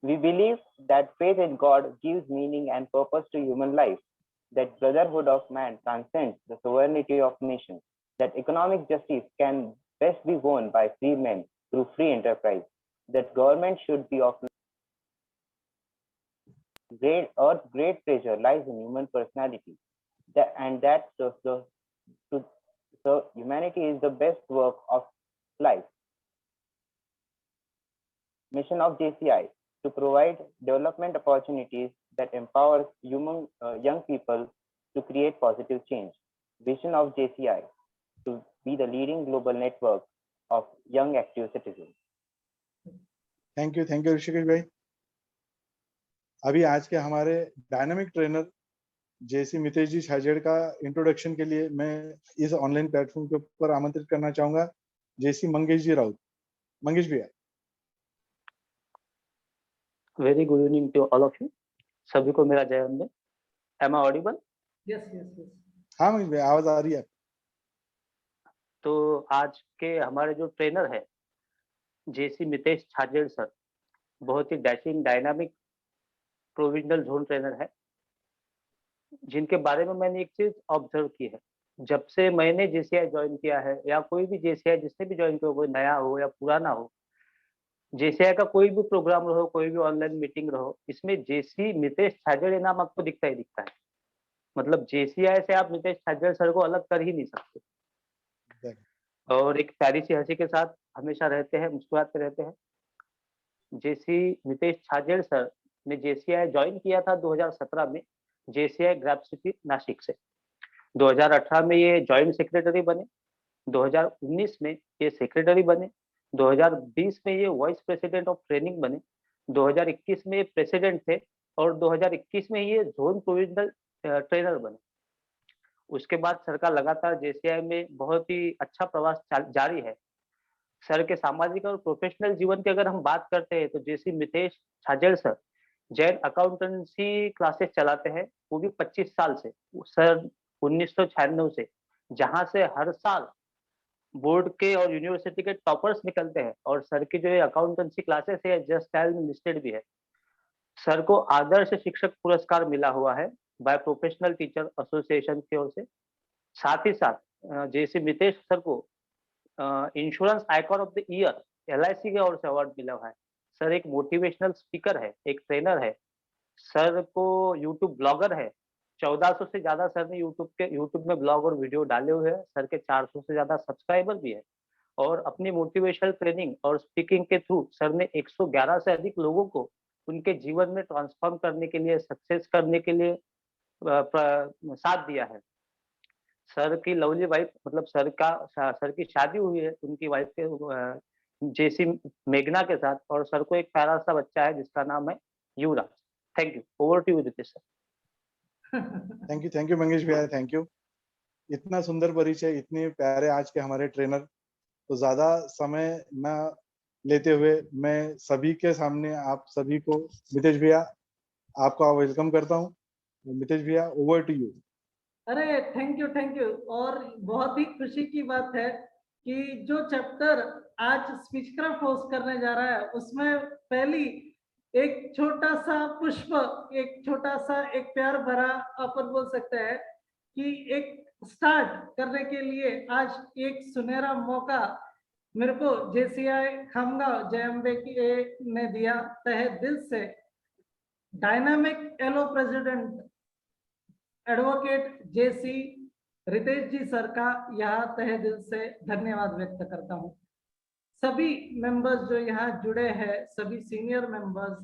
We believe that faith in God gives meaning and purpose to human life, that brotherhood of man transcends the sovereignty of nations, that economic justice can best be won by free men through free enterprise, that government should be of great treasure lies in human personality, and that so humanity is the best work of life. Mission of JCI to provide development opportunities that empowers young people to create positive change. Vision of JCI to be the leading global network of young active citizens. Thank you Rishikesh भाई। अभी आज के हमारे dynamic trainer जेसी मितेश जी छाजेड़ का introduction के लिए मैं इस ऑनलाइन प्लेटफॉर्म के ऊपर आमंत्रित करना चाहूंगा जेसी मंगेश जी राउत। मंगेश भैया। Very good evening to all of you. सभी को मेरा जय Ambe. Am I audible? Yes. हाँ मंगेश भैया आवाज आ रही है। तो आज के हमारे जो ट्रेनर है जेसी मितेश छाजेड़ सर, बहुत ही dashing dynamic provisional zone trainer है, जिनके बारे में मैंने एक चीज ऑब्जर्व की है। जब से मैंने जेसीआई ज्वाइन किया है या कोई भी जेसीआई जिसने भी ज्वाइन किया, कोई नया हो या पुराना हो, जेसीआई का कोई भी प्रोग्राम रहो, कोई भी ऑनलाइन मीटिंग रहो, इसमें जेसी मितेश छाजेड़ नाम आपको दिखता ही दिखता है। मतलब जेसीआई से आप मितेश छाजेड़ सर को अलग कर ही नहीं सकते। और एक प्यारी सी हंसी के साथ हमेशा रहते हैं, मुस्कुराते रहते हैं। जेसी मितेश छाजेड़ सर ने जेसीआई ज्वाइन किया था 2017 में जेसीआई ग्रैप सिटी नासिक से। 2018 में ये जॉइंट सेक्रेटरी बने, 2019 में ये सेक्रेटरी बने, 2020 में ये वाइस प्रेसिडेंट ऑफ ट्रेनिंग बने, 2021 में ये प्रेसिडेंट थे और 2021 में ये जोन प्रोविजनल ट्रेनर बने। उसके बाद सर का लगातार जेसीआई में बहुत ही अच्छा प्रवास जारी है। सर के सामाजिक और प्रोफेशनल जीवन की अगर हम बात करते हैं तो जेसी Mitesh Chhajed sir Jain accountancy classes चलाते हैं, वो भी 25 साल से। सर 1996 से, जहां से हर साल बोर्ड के और यूनिवर्सिटी के टॉपर्स निकलते हैं। और सर की जो ये अकाउंटेंसी क्लासेस है जस्ट डायल में लिस्टेड भी है। सर को आदर्श शिक्षक पुरस्कार मिला हुआ है बाय प्रोफेशनल टीचर एसोसिएशन की ओर से। साथ ही साथ जेसी मितेश सर को insurance icon of the year LIC के ओर से अवार्ड मिला हुआ है। सर एक मोटिवेशनल स्पीकर है, एक ट्रेनर है। सर को यूट्यूब ब्लॉगर है। 1400 से ज्यादा सर ने यूट्यूब में ब्लॉग और वीडियो डाले हुए हैं। सर के 400 से ज्यादा सब्सक्राइबर भी है। और अपनी मोटिवेशनल ट्रेनिंग और स्पीकिंग के थ्रू सर ने 111 से अधिक लोगों को उनके जीवन में ट्रांसफॉर्म करने के लिए, सक्सेस करने के लिए साथ दिया है। सर की लवली वाइफ, मतलब सर की शादी हुई है उनकी वाइफ के जेसी मेघना के साथ, और सर को एक प्यारा सा बच्चा है जिसका नाम है Yuvraj. Thank you. Over to you Ritesh sir. Thank you Mangesh भैया, थैंक यू। इतना सुंदर परिचय, इतने प्यारे आज के हमारे ट्रेनर। तो ज्यादा समय न लेते हुए मैं सभी के सामने आप सभी को मितेश भैया आपका वेलकम करता हूँ। मितेश भैया ओवर टू यू। अरे थैंक यू। और बहुत ही खुशी की बात है कि जो चैप्टर आज स्पीचक्राफ्ट होस्ट करने जा रहा है उसमें पहली एक छोटा सा पुष्प, एक छोटा सा एक प्यार भरा अपन बोल सकते हैं कि एक स्टार्ट करने के लिए आज एक सुनहरा मौका मेरे को जेसीआई खामगांव जयम्बे की ने दिया। तहे दिल से डायनामिक एलो प्रेसिडेंट एडवोकेट जेसी रितेश जी सर का यहाँ तहे दिल से धन्यवाद व्यक्त करता हूँ। सभी मेंबर्स जो यहाँ जुड़े हैं, सभी सीनियर मेंबर्स,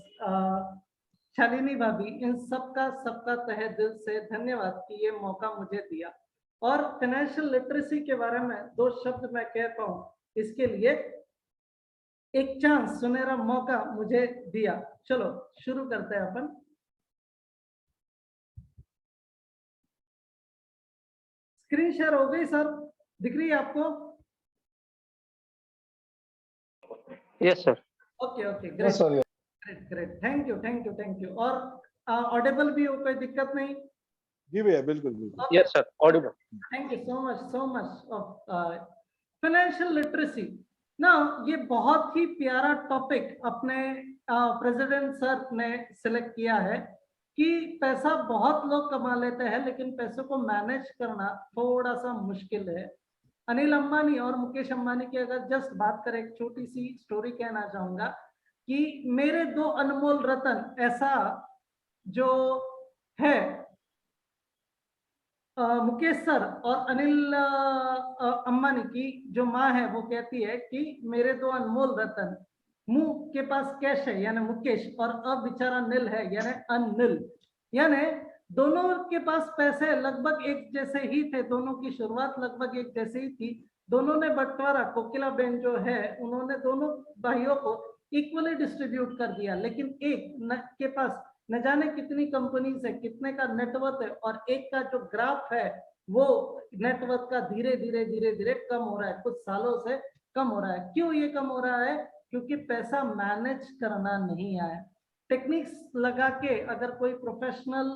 शालिनी भाभी, इन सबका तहे दिल से धन्यवाद कि ये मौका मुझे दिया। और फाइनेंशियल लिटरेसी के बारे में 2 शब्द मैं कह पाऊँ, इसके लिए एक चांस, सुनहरा मौका मुझे दिया। चलो शुरू करते हैं अपन। स्क्रीन शेयर हो गई सर? दिख रही है आपको? Yes sir. Okay great. Thank you. और ऑडिबल भी हो, कोई दिक्कत नहीं? जी भैया बिल्कुल। Yes sir, Audible. Thank you so much of financial literacy. ना ये बहुत ही प्यारा टॉपिक अपने प्रेसिडेंट सर ने सिलेक्ट किया है कि पैसा बहुत लोग कमा लेते हैं लेकिन पैसों को मैनेज करना थोड़ा सा मुश्किल है। अनिल अंबानी और मुकेश अंबानी की अगर जस्ट बात करें, एक छोटी सी स्टोरी कहना चाहूंगा कि मेरे दो अनमोल रतन ऐसा जो है मुकेश सर और अनिल अंबानी की जो माँ है वो कहती है कि मेरे दो अनमोल रतन, मुंह के पास कैश है यानी मुकेश और अब बेचारा नील है यानी अनिल, यानी दोनों के पास पैसे लगभग एक जैसे ही थे, दोनों की शुरुआत लगभग एक जैसे ही थी। दोनों ने बंटवारा, कोकिला बेन जो है उन्होंने दोनों भाइयों को इक्वली डिस्ट्रीब्यूट कर दिया, लेकिन एक के पास न जाने कितनी कंपनीज है, कितने का नेटवर्थ है और एक का जो ग्राफ है वो नेटवर्थ का धीरे धीरे धीरे धीरे कम हो रहा है, कुछ सालों से कम हो रहा है। क्यों ये कम हो रहा है? क्योंकि पैसा मैनेज करना नहीं आया। टेक्निक्स लगा के अगर कोई प्रोफेशनल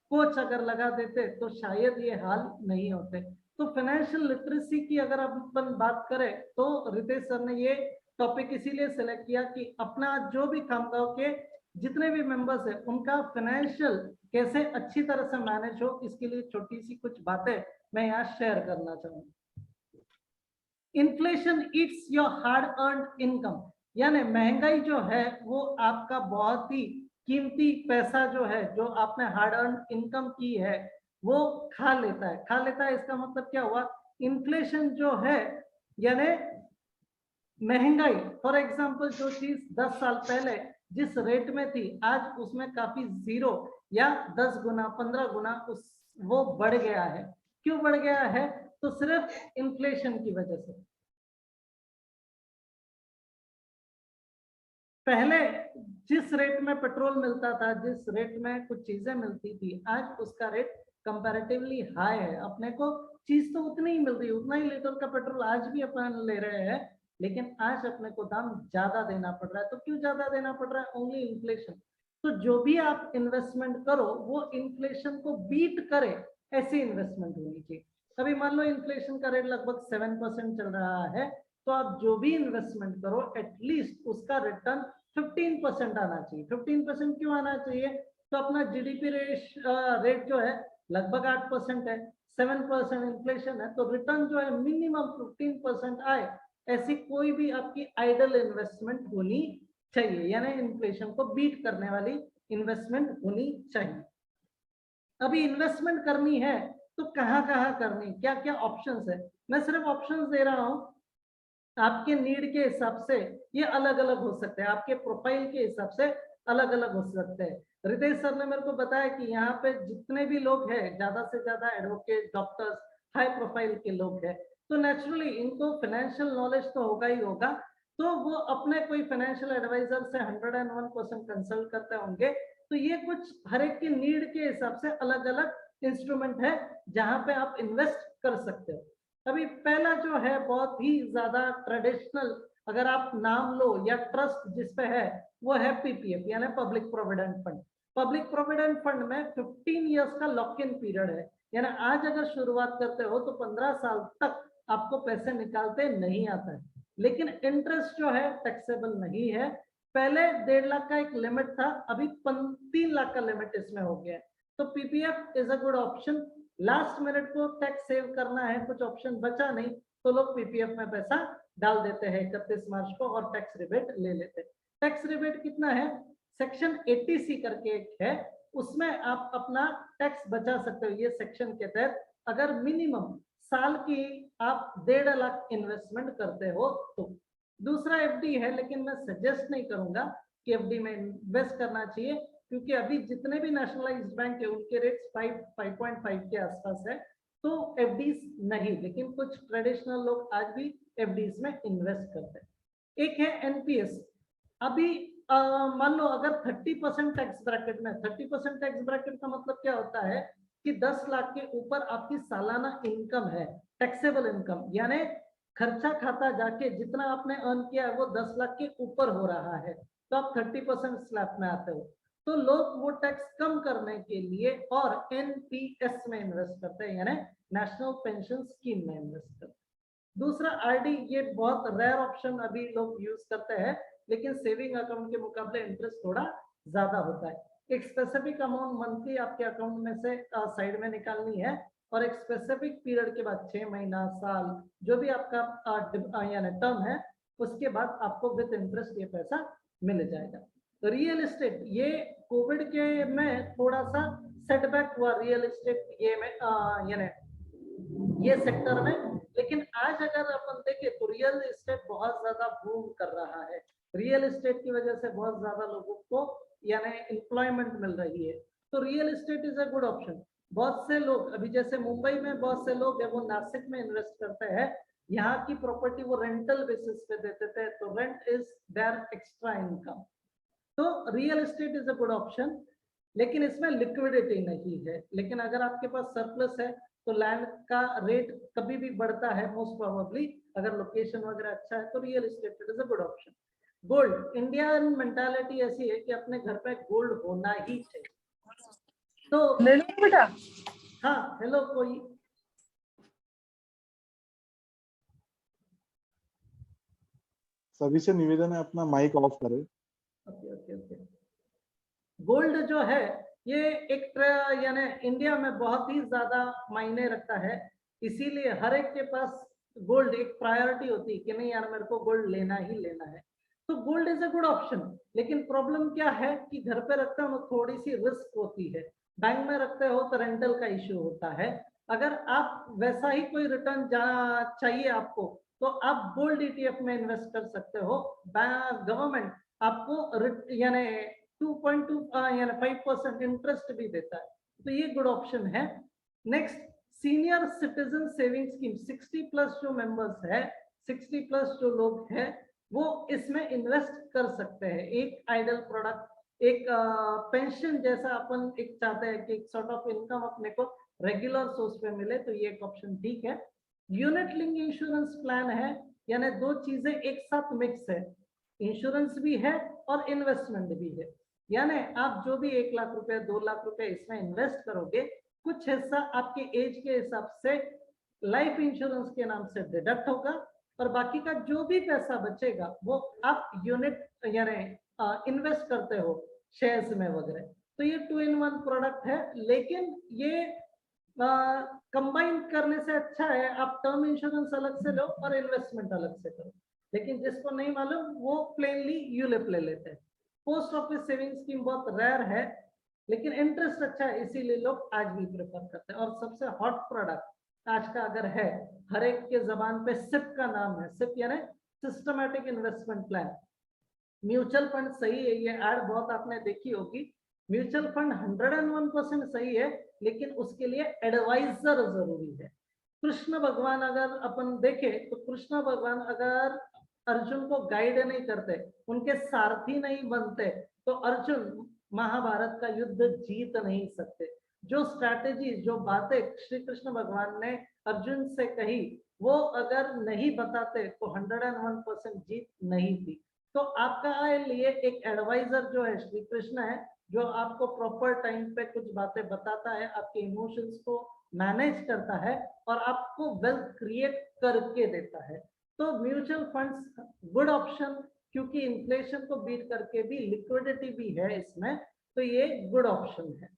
कोच अगर लगा देते तो शायद ये हाल नहीं होते। तो फाइनेंशियल लिटरेसी की अगर अपन बात करें तो रितेश सर ने ये टॉपिक इसीलिए सेलेक्ट किया कि अपना जो भी खामगांव के जितने भी मेंबर्स है उनका फाइनेंशियल कैसे अच्छी तरह से मैनेज हो, इसके लिए छोटी सी कुछ बातें मैं यहाँ शेयर करना चाहूंगा। Inflation it's your hard earned income, यानी महंगाई जो है वो आपका बहुत ही कीमती पैसा जो है, जो आपने हार्ड अर्न इनकम की है वो खा लेता है। खा लेता है इसका मतलब क्या हुआ? इन्फ्लेशन जो है यानी महंगाई, फॉर एग्जांपल जो चीज 10 साल पहले जिस रेट में थी आज उसमें काफी 0 या 10 गुना 15 गुना वो बढ़ गया है। क्यों बढ़ गया है? तो सिर्फ इन्फ्लेशन की वजह से। पहले जिस रेट में पेट्रोल मिलता था, जिस रेट में कुछ चीजें मिलती थी, आज उसका रेट कंपैरेटिवली हाई है। अपने को चीज तो उतनी ही मिल रही है, उतना ही लीटर का पेट्रोल आज भी अपन ले रहे हैं, लेकिन आज अपने को दाम ज्यादा देना पड़ रहा है। तो क्यों ज्यादा देना पड़ रहा है? Only inflation. तो जो भी आप इन्वेस्टमेंट करो वो इन्फ्लेशन को बीट करे ऐसी इन्वेस्टमेंट होनी चाहिए। अभी मान लो इन्फ्लेशन का रेट लगभग 7% चल रहा है, तो आप जो भी इन्वेस्टमेंट करो एटलीस्ट उसका रिटर्न 15% आना चाहिए। 15% क्यों आना चाहिए? तो अपना जीडीपी रेट जो है लगभग 8% है, 7% इन्फ्लेशन है, तो रिटर्न जो है मिनिमम 15% आए, ऐसी कोई भी आपकी आइडल इन्वेस्टमेंट होनी चाहिए, यानी इन्फ्लेशन को बीट करने वाली इन्वेस्टमेंट होनी चाहिए। अभी इन्वेस्टमेंट करनी है तो कहाँ कहाँ करनी, क्या क्या ऑप्शंस है? मैं सिर्फ ऑप्शंस दे रहा हूँ, आपके नीड के हिसाब से ये अलग अलग हो सकते हैं, आपके प्रोफाइल के हिसाब से अलग अलग हो सकते हैं। रितेश सर ने मेरे को बताया कि यहाँ पे जितने भी लोग हैं ज्यादा से ज्यादा एडवोकेट, डॉक्टर्स, हाई प्रोफाइल के लोग हैं, तो नेचुरली इनको फाइनेंशियल नॉलेज तो होगा ही होगा, तो वो अपने कोई फाइनेंशियल एडवाइजर से 101% कंसल्ट करते होंगे। तो ये कुछ हर एक की नीड के हिसाब से अलग अलग इंस्ट्रूमेंट है जहां पे आप इन्वेस्ट कर सकते हो। अभी पहला जो है बहुत ही ज्यादा ट्रेडिशनल, अगर आप नाम लो या ट्रस्ट जिसपे है, वो है पीपीएफ यानी public provident fund. Public provident fund में 15 इयर्स का लॉक इन पीरियड है, यानी आज अगर शुरुआत करते हो तो 15 साल तक आपको पैसे निकालते नहीं आता है, लेकिन इंटरेस्ट जो है टैक्सेबल नहीं है। पहले 1.5 लाख का एक लिमिट था, अभी 3 लाख का लिमिट इसमें हो गया है। तो PPF is a good option. Last minute को टैक्स सेव करना है, कुछ ऑप्शन बचा नहीं, तो लोग पीपीएफ में पैसा डाल देते हैं 31 मार्च को और टैक्स रिबेट ले लेते हैं। टैक्स रिबेट कितना है? सेक्शन 80C करके एक है, उसमें आप अपना टैक्स बचा सकते हो। ये सेक्शन के तहत अगर मिनिमम साल की आप 1.5 लाख इन्वेस्टमेंट करते हो तो। दूसरा एफडी है, लेकिन मैं सजेस्ट नहीं करूंगा कि एफडी में इन्वेस्ट करना चाहिए, क्योंकि अभी जितने भी नेशनलाइज्ड बैंक है उनके रेट्स 5.5 के आसपास है, तो एफडीज नहीं, लेकिन कुछ ट्रेडिशनल लोग आज भी एफडीज में इन्वेस्ट करते हैं। एक है एनपीएस। अभी मान लो अगर 30% टैक्स ब्रैकेट में, 30% टैक्स ब्रैकेट का मतलब क्या होता है कि 10 लाख के ऊपर आपकी सालाना इनकम है, टैक्सेबल इनकम, यानी खर्चा खाता जाके जितना आपने अर्न किया है वो 10 लाख के ऊपर हो रहा है, तो आप 30% स्लैब में आते हो। तो लोग वो टैक्स कम करने के लिए और एनपीएस में इन्वेस्ट करते हैं, यानी नेशनल पेंशन स्कीम में इन्वेस्ट करते हैं। दूसरा आरडी, ये बहुत रेयर ऑप्शन अभी लोग यूज करते हैं, लेकिन सेविंग अकाउंट के मुकाबले इंटरेस्ट थोड़ा ज्यादा होता है। एक स्पेसिफिक अमाउंट मंथली आपके अकाउंट में से साइड में निकालनी है और एक स्पेसिफिक पीरियड के बाद 6 महीना, साल, जो भी आपका यानी टर्म है, उसके बाद आपको विद इंटरेस्ट ये पैसा मिल जाएगा। तो रियल एस्टेट ये कोविड के में थोड़ा सा सेटबैक हुआ रियल एस्टेट ये में यानी ये सेक्टर में, लेकिन आज अगर अपन देखें तो रियल एस्टेट बहुत ज्यादा बूम कर रहा है। रियल एस्टेट की वजह से बहुत ज्यादा लोगों को यानी एम्प्लॉयमेंट मिल रही है, तो real estate is a good option. बहुत से लोग अभी जैसे मुंबई में बहुत से लोग है वो नासिक में इन्वेस्ट करते हैं, यहाँ की प्रॉपर्टी वो रेंटल बेसिस पे देते थे, तो rent is their extra income. तो real estate is a good option, लेकिन इसमें लिक्विडिटी नहीं है। लेकिन अगर आपके पास सरप्लस है तो लैंड का रेट कभी भी बढ़ता है मोस्ट प्रोबेबली, अगर लोकेशन वगैरह अच्छा है तो real estate is a good option. Gold, Indian mentality ऐसी है कि अपने घर पे गोल्ड होना ही चाहिए। तो ले लो बेटा। हाँ, हेलो कोई सभी से निवेदन है अपना माइक ऑफ करें। Okay okay okay. गोल्ड जो है ये एक यानी इंडिया में बहुत ही ज्यादा मायने रखता है, इसीलिए हर एक के पास गोल्ड एक प्रायोरिटी होती है कि नहीं यार मेरे को गोल्ड लेना ही लेना है। तो gold is a good option, लेकिन प्रॉब्लम क्या है कि घर पे रखते हो थोड़ी सी रिस्क होती है, बैंक में रखते हो तो रेंटल का इश्यू होता है। अगर आप वैसा ही कोई रिटर्न चाहिए आपको तो आप गोल्ड ETF में इन्वेस्ट कर सकते हो। गवर्नमेंट आपको यानी 2.2 यानी 5% इंटरेस्ट भी देता है, तो ये गुड ऑप्शन है। Next, senior citizen saving scheme, 60 plus जो मेंबर्स है, 60 प्लस जो लोग हैं वो इसमें इन्वेस्ट कर सकते हैं। एक आइडल प्रोडक्ट, एक पेंशन जैसा अपन एक चाहते हैं कि एक सॉर्ट ऑफ इनकम अपने को रेगुलर सोर्स पे मिले, तो ये एक ऑप्शन ठीक है। यूनिट लिंक इंश्योरेंस प्लान है, यानी दो चीजें एक साथ मिक्स है, इंश्योरेंस भी है और इन्वेस्टमेंट भी है। यानी आप जो भी 1 लाख रुपए 2 लाख रुपए इसमें इन्वेस्ट करोगे, कुछ हिस्सा आपके एज के हिसाब से लाइफ इंश्योरेंस के नाम से डिडक्ट होगा और बाकी का जो भी पैसा बचेगा वो आप यूनिट यानी इन्वेस्ट करते हो शेयर्स में वगैरह। तो ये 2-in-1 प्रोडक्ट है, लेकिन ये कंबाइन करने से अच्छा है आप टर्म इंश्योरेंस अलग से लो और इन्वेस्टमेंट अलग से करो। लेकिन जिसको नहीं मालूम वो प्लेनली यूलिप ले लेते हैं। पोस्ट ऑफिस सेविंग स्कीम बहुत रेयर है, लेकिन इंटरेस्ट अच्छा है, इसीलिए लोग आज भी प्रेफर करते हैं। और सबसे हॉट प्रोडक्ट आज का अगर है, हर एक के जबान पे सिप का नाम है, सिप यानी systematic investment plan. Mutual fund सही है, ये ऐड बहुत आपने देखी होगी। म्यूचुअल फंड 101% सही है, लेकिन उसके लिए एडवाइजर जरूरी है। कृष्ण भगवान अगर अपन देखें तो कृष्ण भगवान अगर अर्जुन को गाइड नहीं करते, उनके सारथी नहीं बनते, तो अर्जुन महाभारत का युद्ध जीत नहीं सकते। जो स्ट्रैटेजी, जो बातें श्री कृष्ण भगवान ने अर्जुन से कही, वो अगर नहीं बताते तो 101% जीत नहीं थी। तो आपका लिए एक एडवाइजर जो है श्री कृष्ण है, जो आपको प्रॉपर टाइम पे कुछ बातें बताता है, आपके इमोशंस को मैनेज करता है और आपको वेल्थ क्रिएट करके देता है। तो म्यूचुअल फंड्स गुड ऑप्शन, क्योंकि इन्फ्लेशन को बीट करके भी लिक्विडिटी भी है इसमें, तो ये गुड ऑप्शन है।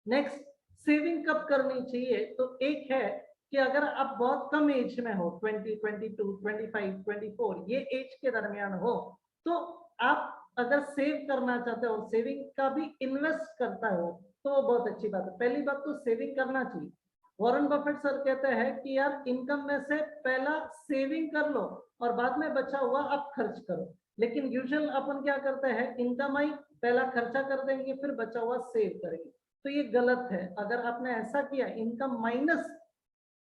नेक्स्ट, सेविंग कब करनी चाहिए? तो एक है कि अगर आप बहुत कम एज में हो, 20, 22, 25, 24, ये एज के दरमियान हो, तो आप अगर सेव करना चाहते हो, सेविंग का भी इन्वेस्ट करता हो, तो वो बहुत अच्छी बात है। पहली बात तो सेविंग करना चाहिए। वॉरेन बफेट सर कहते हैं कि यार इनकम में से पहला सेविंग कर लो और बाद में बचा हुआ आप खर्च करो। लेकिन यूजुअल अपन क्या करते हैं, इनकम आई पहला खर्चा कर देंगे, फिर बचा हुआ सेव करेंगे, तो ये गलत है। अगर आपने ऐसा किया, इनकम माइनस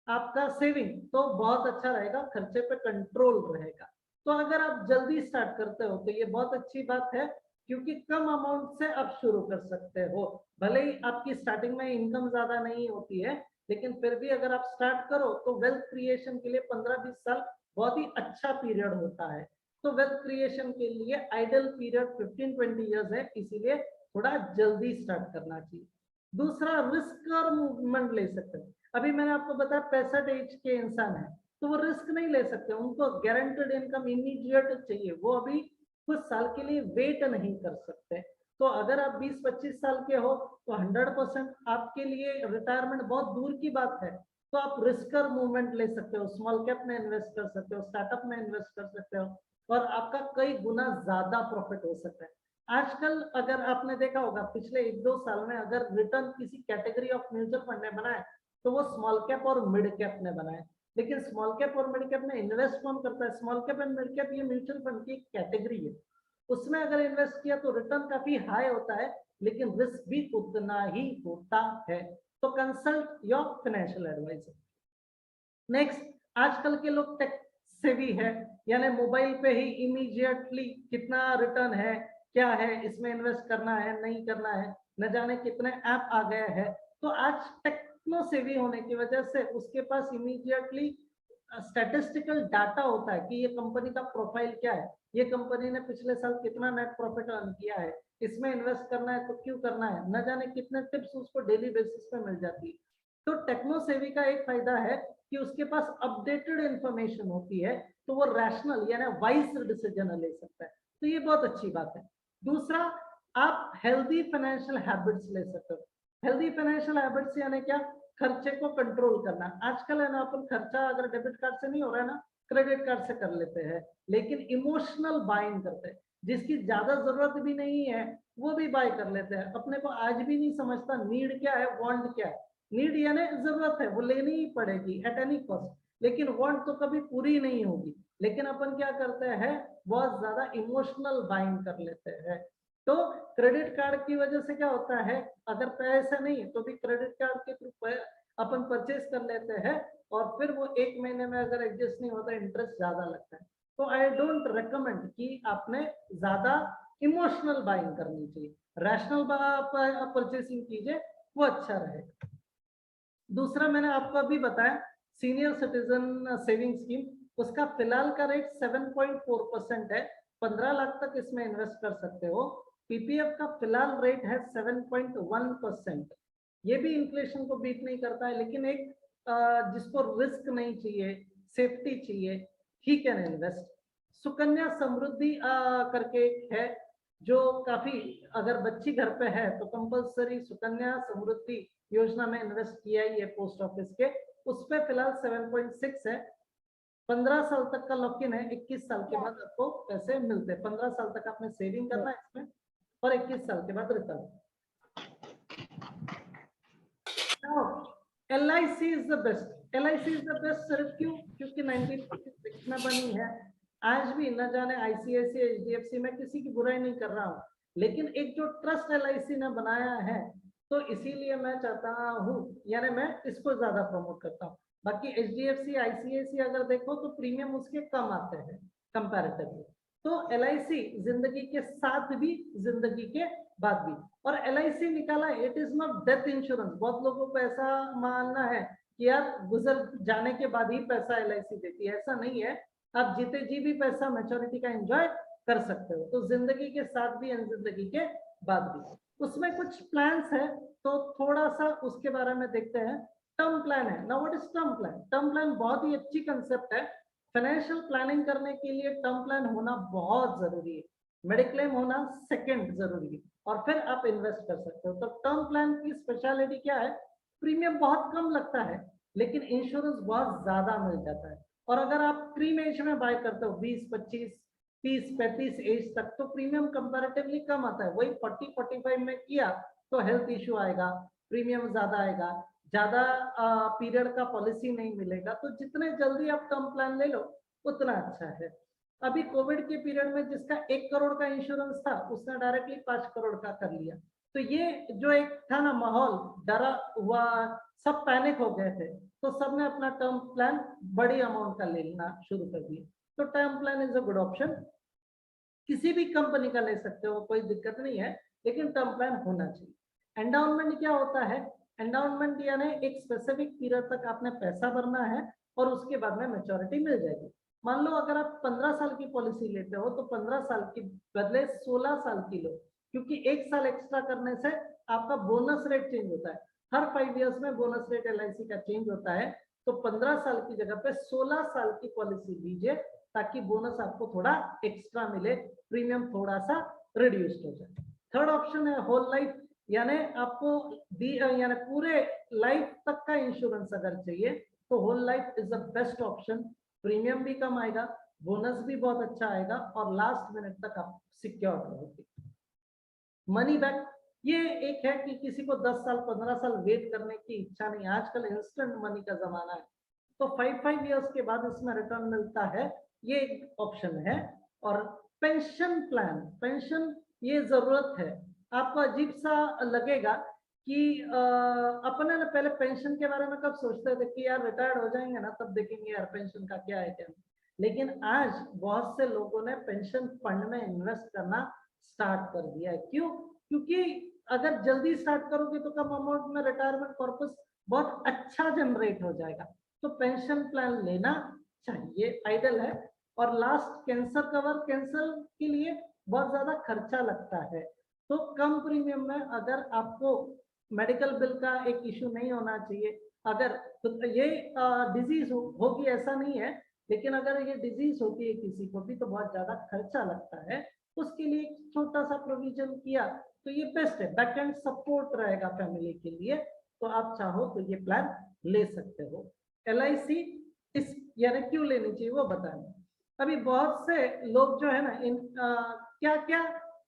आपका सेविंग, तो बहुत अच्छा रहेगा, खर्चे पे कंट्रोल रहेगा। तो अगर आप जल्दी स्टार्ट करते हो तो ये बहुत अच्छी बात है, क्योंकि कम अमाउंट से आप शुरू कर सकते हो। भले ही आपकी स्टार्टिंग में इनकम ज्यादा नहीं होती है, लेकिन फिर भी अगर आप स्टार्ट करो तो वेल्थ क्रिएशन के लिए 15-20 साल बहुत ही अच्छा पीरियड होता है। तो वेल्थ क्रिएशन के लिए आइडल पीरियड 15-20 ईयर्स है, इसीलिए थोड़ा जल्दी स्टार्ट करना चाहिए। दूसरा, रिस्क और मूवमेंट ले सकते हैं। अभी मैंने आपको बताया 65 एज के इंसान है, तो वो रिस्क नहीं ले सकते, उनको गारंटेड इनकम इमीडिएट चाहिए, वो अभी कुछ साल के लिए वेट नहीं कर सकते। तो अगर आप 20-25 साल के हो तो 100% आपके लिए रिटायरमेंट बहुत दूर की बात है। तो आप रिस्कर मूवमेंट ले सकते हो, स्मॉल कैप में इन्वेस्ट कर सकते हो, स्टार्टअप में इन्वेस्ट कर सकते हो और आपका कई गुना ज्यादा प्रॉफिट हो सकता है। आजकल अगर आपने देखा होगा पिछले 1-2 साल में अगर रिटर्न किसी कैटेगरी ऑफ म्यूचुअल फंड ने बनाए तो वो स्मॉल कैप और मिड कैप ने बनाए। लेकिन स्मॉल कैप और मिड कैप में इन्वेस्ट कौन करता है? Small cap and mid cap ये म्यूचुअल फंड की कैटेगरी है, उसमें अगर इन्वेस्ट किया तो रिटर्न काफी हाई होता है लेकिन रिस्क भी उतना ही होता है। तो consult your financial adviser. Next, आजकल के लोग टेक सेवी है, यानी मोबाइल पे ही इमीडिएटली कितना रिटर्न है, क्या है, इसमें इन्वेस्ट करना है नहीं करना है, न जाने कितने ऐप आ गए हैं। तो आज टेक्नो सेवी होने की वजह से उसके पास इमीडिएटली स्टैटिस्टिकल डाटा होता है कि ये कंपनी का प्रोफाइल क्या है, ये कंपनी ने पिछले साल कितना नेट प्रॉफिट अर्न किया है, इसमें इन्वेस्ट करना है तो क्यों करना है, न जाने कितने टिप्स उसको डेली बेसिस पे मिल जाती है। तो टेक्नो सेवी का एक फायदा है कि उसके पास अपडेटेड इंफॉर्मेशन होती है तो वो रैशनल यानी वाइज डिसीजन ले सकता है। तो ये बहुत अच्छी बात है। दूसरा, आप हेल्दी फाइनेंशियल हैबिट्स ले सकते हो। हेल्दी फाइनेंशियल हैबिट्स यानी क्या? खर्चे को कंट्रोल करना। आजकल है ना, अपन खर्चा अगर डेबिट कार्ड से नहीं हो रहा है ना, क्रेडिट कार्ड से कर लेते हैं, लेकिन इमोशनल बाइंग करते हैं। जिसकी ज्यादा जरूरत भी नहीं है वो भी बाय कर लेते हैं। अपने को आज भी नहीं समझता नीड क्या है, वांट क्या है। नीड यानी जरूरत है, वो लेनी ही पड़ेगी एट एनी कॉस्ट, लेकिन वांट तो कभी पूरी नहीं होगी। लेकिन अपन क्या करते हैं, बहुत ज्यादा इमोशनल बाइंग कर लेते हैं। तो क्रेडिट कार्ड की वजह से क्या होता है, अगर पैसा नहीं तो भी क्रेडिट कार्ड के थ्रू अपन परचेज कर लेते हैं और फिर वो 1 महीने में अगर एडजस्ट नहीं होता इंटरेस्ट ज्यादा लगता है। तो आई डोंट रेकमेंड कि आपने ज्यादा इमोशनल बाइंग करनी चाहिए, रैशनल परचेसिंग कीजिए, वो अच्छा रहेगा। दूसरा, मैंने आपको अभी बताया सीनियर सिटीजन सेविंग स्कीम, उसका फिलहाल का रेट 7.4% है। 15 लाख तक इसमें इन्वेस्ट कर सकते हो। पीपीएफ का फिलहाल रेट है 7.1%। ये भी इन्फ्लेशन को बीट नहीं करता है, लेकिन एक जिसको रिस्क नहीं चाहिए, सेफ्टी चाहिए, he can invest. Sukanya Samriddhi करके एक है जो काफी, अगर बच्ची घर पे है तो कंपलसरी सुकन्या समृद्धि योजना में इन्वेस्ट किया ही है पोस्ट ऑफिस के, उस पे फिलहाल 7.6 है। 15 साल तक का लॉक इन है, 21 साल के बाद आपको पैसे मिलते हैं। 15 साल तक आपने सेविंग करना है इसमें और 21 साल के बाद return. LIC is the best. LIC is the best सिर्फ क्यों? क्योंकि 1946 में बनी है। आज भी न जाने ICICI HDFC में किसी की बुराई नहीं कर रहा हूँ, लेकिन एक जो ट्रस्ट LIC ने बनाया है तो इसीलिए मैं चाहता हूँ, यानी मैं इसको ज्यादा प्रमोट करता हूँ। बाकी HDFC ICICI अगर देखो तो प्रीमियम उसके कम आते हैं कंपैरेटिवली। तो LIC जिंदगी के साथ भी जिंदगी के बाद भी, और LIC निकाला, it is not death insurance. बहुत लोगों को ऐसा मानना है कि यार गुजर जाने के बाद ही पैसा LIC देती है, ऐसा नहीं है। आप जीते जी भी पैसा मैच्योरिटी का एंजॉय कर सकते हो। तो जिंदगी के साथ भी एंड जिंदगी के बाद भी। उसमें कुछ प्लान्स है तो थोड़ा सा उसके बारे में देखते हैं। टर्म प्लान है ना, what is term plan? Term plan बहुत ही अच्छी कंसेप्ट है। फाइनेंशियल प्लानिंग करने के लिए टर्म प्लान होना बहुत जरूरी है, मेडिक्लेम होना सेकंड जरूरी है, और फिर आप इन्वेस्ट कर सकते हो। तो टर्म प्लान की स्पेशलिटी क्या है? प्रीमियम बहुत कम लगता है लेकिन इंश्योरेंस बहुत ज्यादा मिल जाता है। और अगर आप प्रीम एज में बाय करते हो 20, 25, 30, 35 एज तक, तो प्रीमियम कंपैरेटिवली कम आता है। वही 40, 45 में किया तो हेल्थ इश्यू आएगा, प्रीमियम ज्यादा आएगा, ज्यादा पीरियड का पॉलिसी नहीं मिलेगा। तो जितने जल्दी आप टर्म प्लान ले लो उतना अच्छा है। अभी कोविड के पीरियड में जिसका 1 करोड़ का इंश्योरेंस था उसने डायरेक्टली 5 करोड़ का कर लिया। तो ये जो एक था ना माहौल, डरा हुआ, सब पैनिक हो गए थे, तो सबने अपना टर्म प्लान बड़ी अमाउंट का लेना शुरू कर दिया। तो term plan is a good option, किसी भी कंपनी का ले सकते हो, कोई दिक्कत नहीं है, लेकिन टर्म प्लान होना चाहिए। एंडाउनमेंट क्या होता है? एंडाउनमेंट यानी एक स्पेसिफिक पीरियड तक आपने पैसा भरना है और उसके बाद में मैच्योरिटी मिल जाएगी। मान लो अगर आप 15 साल की पॉलिसी लेते हो तो 15 साल की बदले 16 साल की लो, क्योंकि 1 साल एक्स्ट्रा करने से आपका बोनस रेट चेंज होता है। हर 5 इयर्स में बोनस रेट LIC का चेंज होता है। तो 15 साल की जगह पे 16 साल की पॉलिसी लीजिए, ताकि बोनस आपको थोड़ा एक्स्ट्रा मिले, प्रीमियम थोड़ा सा रिड्यूस्ड हो जाए। थर्ड ऑप्शन है होल लाइफ, यानी आपको यानी पूरे लाइफ तक का इंश्योरेंस अगर चाहिए तो whole life is the best option. Premium भी कम आएगा, बोनस भी बहुत अच्छा आएगा और लास्ट मिनट तक आप सिक्योर रहोगे। मनी बैक, ये एक है कि किसी को 10 साल 15 साल वेट करने की इच्छा नहीं, आजकल इंस्टेंट मनी का जमाना है, तो 5 इयर्स के बाद इसमें रिटर्न मिलता है, ये एक ऑप्शन है। और पेंशन प्लान, पेंशन ये जरूरत है। आपको अजीब सा लगेगा कि अपने ना पहले पेंशन के बारे में कब सोचते थे कि यार रिटायर्ड हो जाएंगे ना तब देखेंगे यार पेंशन का क्या है क्या, लेकिन आज बहुत से लोगों ने पेंशन फंड में इन्वेस्ट करना स्टार्ट कर दिया है। क्यों? क्योंकि अगर जल्दी स्टार्ट करोगे तो कम अमाउंट में रिटायरमेंट पर्पस बहुत अच्छा जनरेट हो जाएगा, तो पेंशन प्लान लेना चाहिए, आइडल है। और लास्ट कैंसर कवर, कैंसर के लिए बहुत ज्यादा खर्चा लगता है, तो कम प्रीमियम में अगर आपको मेडिकल बिल का एक इशू नहीं होना चाहिए, अगर तो ये डिजीज होगी ऐसा नहीं है, लेकिन अगर ये डिजीज होती है किसी को भी तो बहुत ज्यादा खर्चा लगता है, उसके लिए एक छोटा सा प्रोविजन किया तो ये बेस्ट है, बैक एंड सपोर्ट रहेगा फैमिली के लिए, तो आप चाहो तो ये प्लान ले सकते हो। LIC इस यानी क्यों लेनी चाहिए वो बताएं। अभी बहुत से लोग जो है ना इन क्या क्या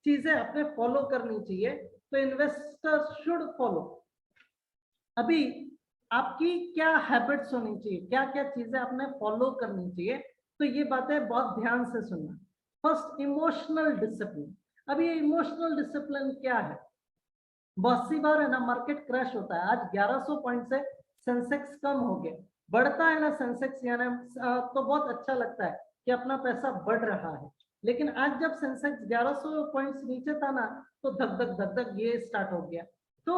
चीजें अपने फॉलो करनी चाहिए, तो इन्वेस्टर शुड फॉलो। अभी आपकी क्या हैबिट्स होनी चाहिए, क्या क्या चीजें आपने फॉलो करनी चाहिए, तो ये बातें बहुत ध्यान से सुनना। First, emotional discipline. अभी ये इमोशनल डिसिप्लिन क्या है? बहुत सी बार है ना मार्केट क्रैश होता है, आज 1100 पॉइंट से सेंसेक्स कम हो गया, बढ़ता है ना सेंसेक्स यानी तो बहुत अच्छा लगता है कि अपना पैसा बढ़ रहा है, लेकिन आज जब सेंसेक्स 1100 पॉइंट्स नीचे था ना तो धक धक धक धक ये स्टार्ट हो गया। तो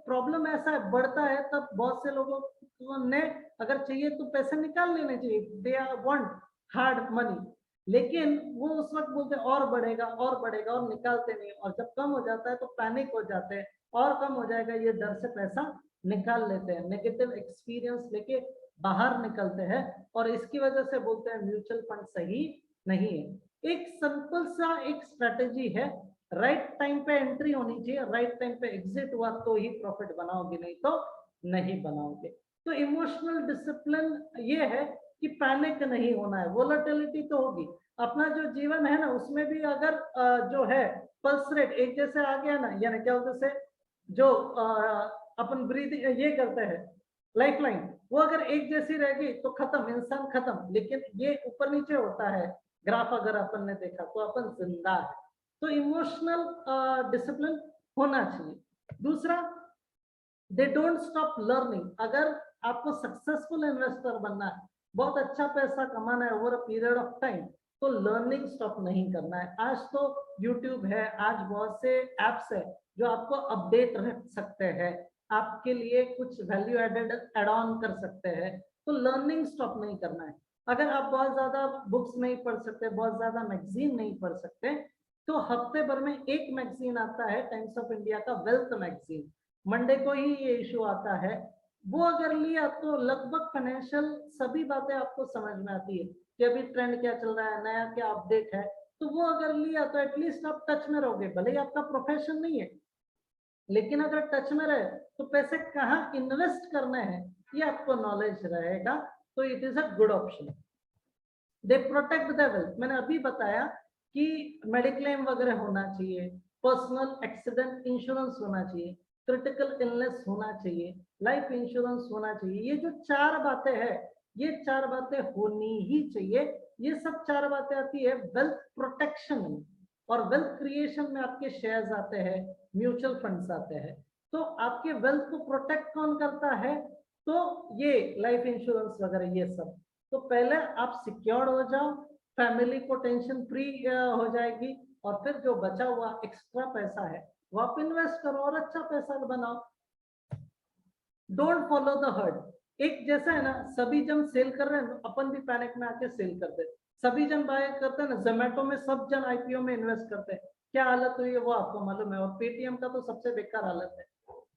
प्रॉब्लम ऐसा है, बढ़ता है तब बहुत से लोगों ने अगर चाहिए तो पैसे निकाल लेने चाहिए, they are want hard money, लेकिन वो उस वक्त बोलते और बढ़ेगा और निकालते नहीं, और जब कम हो जाता है तो पैनिक हो जाते हैं, और कम हो जाएगा ये डर से पैसा निकाल लेते हैं, नेगेटिव एक्सपीरियंस लेके बाहर निकलते हैं, और इसकी वजह से बोलते हैं म्यूचुअल फंड सही नहीं है। एक सिंपल सा एक स्ट्रेटेजी है, राइट टाइम पे एंट्री होनी चाहिए, राइट टाइम पे एग्जिट हुआ तो ही प्रॉफिट बनाओगे, नहीं तो नहीं बनाओगे। तो इमोशनल डिसिप्लिन ये है कि पैनिक नहीं होना है, वोलेटिलिटी तो होगी, अपना जो जीवन है ना उसमें भी अगर जो है पल्स रेट एक जैसे आ गया ना, यानी क्या होता है जो अपन ब्रीदिंग ये करते हैं लाइफ लाइन, वो अगर एक जैसी रहेगी तो खत्म, इंसान खत्म, लेकिन ये ऊपर नीचे होता है ग्राफ, अगर अपन ने देखा तो अपन जिंदा है। तो इमोशनल डिसिप्लिन होना चाहिए। दूसरा, दे डोंट स्टॉप लर्निंग। अगर आपको सक्सेसफुल इन्वेस्टर बनना है, बहुत अच्छा पैसा कमाना है over a period of time, तो लर्निंग स्टॉप नहीं करना है। आज तो यूट्यूब है, आज बहुत से एप्स है जो आपको अपडेट रख सकते हैं, आपके लिए कुछ वैल्यू एडेड एड ऑन कर सकते हैं, तो लर्निंग स्टॉप नहीं करना है। अगर आप बहुत ज्यादा बुक्स नहीं पढ़ सकते, बहुत ज्यादा मैगजीन नहीं पढ़ सकते, तो हफ्ते भर में एक मैगजीन आता है टाइम्स ऑफ इंडिया का वेल्थ मैगजीन, मंडे को ही ये इशू आता है, वो अगर लिया तो लगभग फाइनेंशियल सभी बातें आपको समझ में आती है कि अभी ट्रेंड क्या चल रहा है, नया क्या अपडेट है, तो वो अगर लिया तो एटलीस्ट आप टच में रहोगे, भले ही आपका प्रोफेशन नहीं है, लेकिन अगर टच में रहे तो पैसे कहाँ इन्वेस्ट करने हैं ये आपको नॉलेज रहेगा, तो it is a good option. They protect the wealth, मैंने अभी बताया कि मेडिक्लेम वगैरह होना चाहिए, पर्सनल एक्सीडेंट इंश्योरेंस होना चाहिए, क्रिटिकल इलनेस होना चाहिए, लाइफ इंश्योरेंस होना चाहिए, ये जो चार बातें हैं ये चार बातें होनी ही चाहिए। ये सब चार बातें आती है वेल्थ प्रोटेक्शन में, और वेल्थ क्रिएशन में आपके शेयर्स आते हैं, म्यूचुअल फंड्स आते हैं, तो आपके वेल्थ को प्रोटेक्ट कौन करता है? तो ये लाइफ इंश्योरेंस वगैरह ये सब। तो पहले आप सिक्योर्ड हो जाओ, फैमिली को टेंशन फ्री हो जाएगी, और फिर जो बचा हुआ एक्स्ट्रा पैसा है वो आप इन्वेस्ट करो और अच्छा पैसा बनाओ। Don't follow the heard. एक जैसा है ना, सभी जन सेल कर रहे हैं, अपन भी पैनिक में आके सेल कर दे, सभी जन बाय करते हैं ना, जोमेटो में सब जन आईपीओ में इन्वेस्ट करते हैं, क्या हालत हुई है वो आपको मालूम है, और पेटीएम का तो सबसे बेकार हालत है।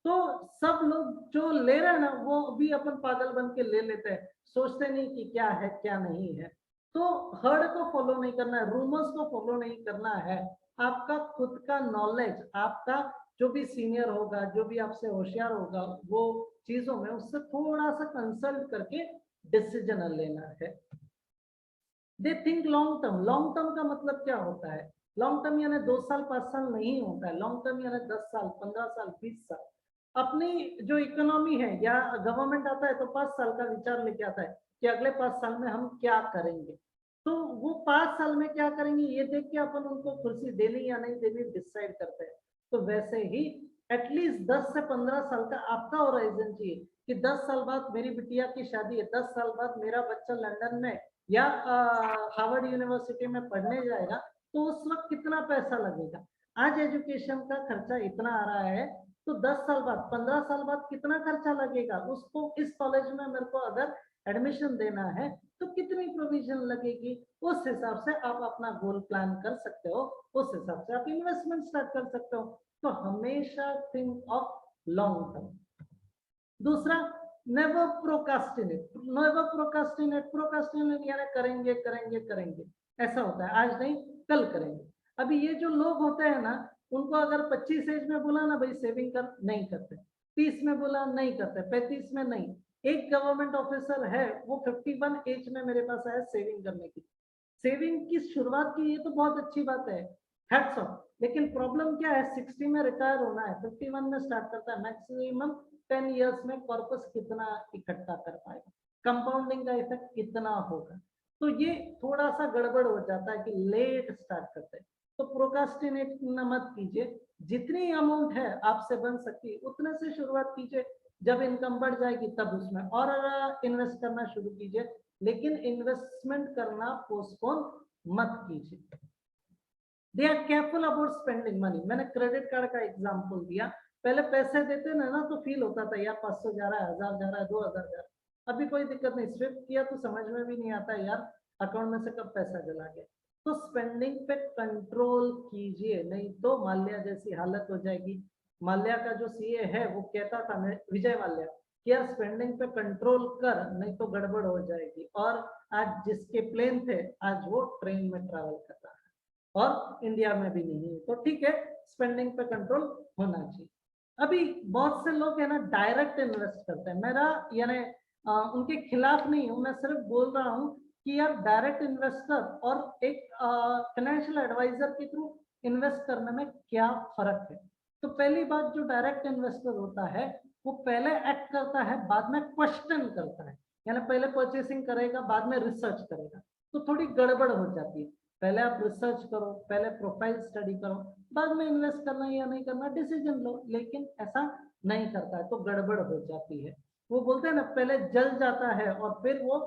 तो सब लोग जो ले रहे हैं ना वो भी अपन पागल बन के ले लेते हैं, सोचते नहीं कि क्या है क्या नहीं है। तो हर्ड को फॉलो नहीं करना है, रूमर्स को फॉलो नहीं करना है। आपका खुद का नॉलेज, आपका जो भी सीनियर होगा, जो भी आपसे होशियार होगा वो चीजों में, उससे थोड़ा सा कंसल्ट करके डिसीजन लेना है। They think long term. Long term का मतलब क्या होता है? लॉन्ग टर्म यानी 2 साल 5 साल नहीं होता है। लॉन्ग टर्म यानी 10 साल 15 साल 20 साल। अपनी जो इकोनॉमी है या गवर्नमेंट आता है तो 5 साल का विचार लेके आता है कि अगले 5 साल में हम क्या करेंगे। तो वो 5 साल में क्या करेंगे ये देख के अपन उनको कुर्सी देनी या नहीं देनी डिसाइड करते हैं। तो वैसे ही एटलीस्ट 10 से 15 साल का आपका होराइजन चाहिए कि 10 साल बाद मेरी बिटिया की शादी है, 10 साल बाद मेरा बच्चा लंदन में या हार्वर्ड यूनिवर्सिटी में पढ़ने जाएगा, तो उस वक्त कितना पैसा लगेगा। आज एजुकेशन का खर्चा इतना आ रहा है, तो 10 साल बाद 15 साल बाद कितना खर्चा लगेगा। उसको इस कॉलेज में मेरे को अगर एडमिशन देना है तो कितनी प्रोविजन लगेगी, उस हिसाब से आप अपना गोल प्लान कर सकते हो, उस हिसाब से आप इन्वेस्टमेंट स्टार्ट कर सकते हो। तो हमेशा थिंक ऑफ लॉन्ग टर्म। दूसरा, never procrastinate. Never procrastinate, procrastinate यानी करेंगे करेंगे करेंगे, ऐसा होता है आज नहीं कल करेंगे। अभी ये जो लोग होते हैं ना, उनको अगर 25 एज में बोला ना भाई सेविंग कर, नहीं करते। 30 में बोला नहीं करते, 35 में नहीं। एक गवर्नमेंट ऑफिसर है वो 51 एज में मेरे पास आया सेविंग करने की। सेविंग की शुरुआत की, ये तो बहुत अच्छी बात है, हैट्स ऑफ। लेकिन प्रॉब्लम क्या है, 60 में रिटायर होना है, 51 में स्टार्ट करता है, मैक्सिमम 10 इयर्स में कॉर्पस कितना इकट्ठा कर पाएगा, कंपाउंडिंग का इफेक्ट कितना होगा। तो ये थोड़ा सा गड़बड़ हो जाता है कि लेट स्टार्ट करते हैं। तो प्रोकास्टिनेट मत कीजिए, जितनी अमाउंट है आपसे बन सकती है उतने से शुरुआत कीजिए। जब इनकम बढ़ जाएगी तब उसमें और इन्वेस्ट करना शुरू कीजिए, लेकिन इन्वेस्टमेंट करना पोस्टपोन मत कीजिए। They are careful about spending money. मैंने क्रेडिट कार्ड का एग्जांपल दिया। पहले पैसे देते ना तो फील होता था यार 500 जा रहा है, 1000 जा रहा है, 2000 जा रहा है। अभी कोई दिक्कत नहीं, स्विफ्ट किया तो समझ में भी नहीं आता यार अकाउंट में से कब पैसा चला गया। तो स्पेंडिंग पे कंट्रोल कीजिए, नहीं तो माल्या जैसी हालत हो जाएगी। माल्या का जो सीए है वो कहता था, विजय माल्या, कि यार स्पेंडिंग पे कंट्रोल कर नहीं तो गड़बड़ हो जाएगी। और आज जिसके प्लेन थे आज वो ट्रेन में ट्रैवल कर रहा है और इंडिया में भी नहीं है। तो ठीक है, स्पेंडिंग पे कंट्रोल होना चाहिए। अभी बहुत से लोग है ना डायरेक्ट इन्वेस्ट करते हैं। मेरा यानी उनके खिलाफ नहीं हूं, मैं सिर्फ बोल रहा हूं कि यार डायरेक्ट इन्वेस्टर और एक फाइनेंशियल एडवाइजर के थ्रू इन्वेस्ट करने में क्या फर्क है। तो पहली बात, जो डायरेक्ट इन्वेस्टर होता है वो पहले एक्ट करता है, बाद में क्वेश्चन करता है। यानी पहले परचेसिंग करेगा, बाद में रिसर्च करेगा। तो थोड़ी गड़बड़ हो जाती है। पहले आप रिसर्च करो, पहले प्रोफाइल स्टडी करो, बाद में इन्वेस्ट करना या नहीं करना डिसीजन लो। लेकिन ऐसा नहीं करता है तो गड़बड़ हो जाती है। वो बोलते हैं ना, पहले जल जाता है और फिर वो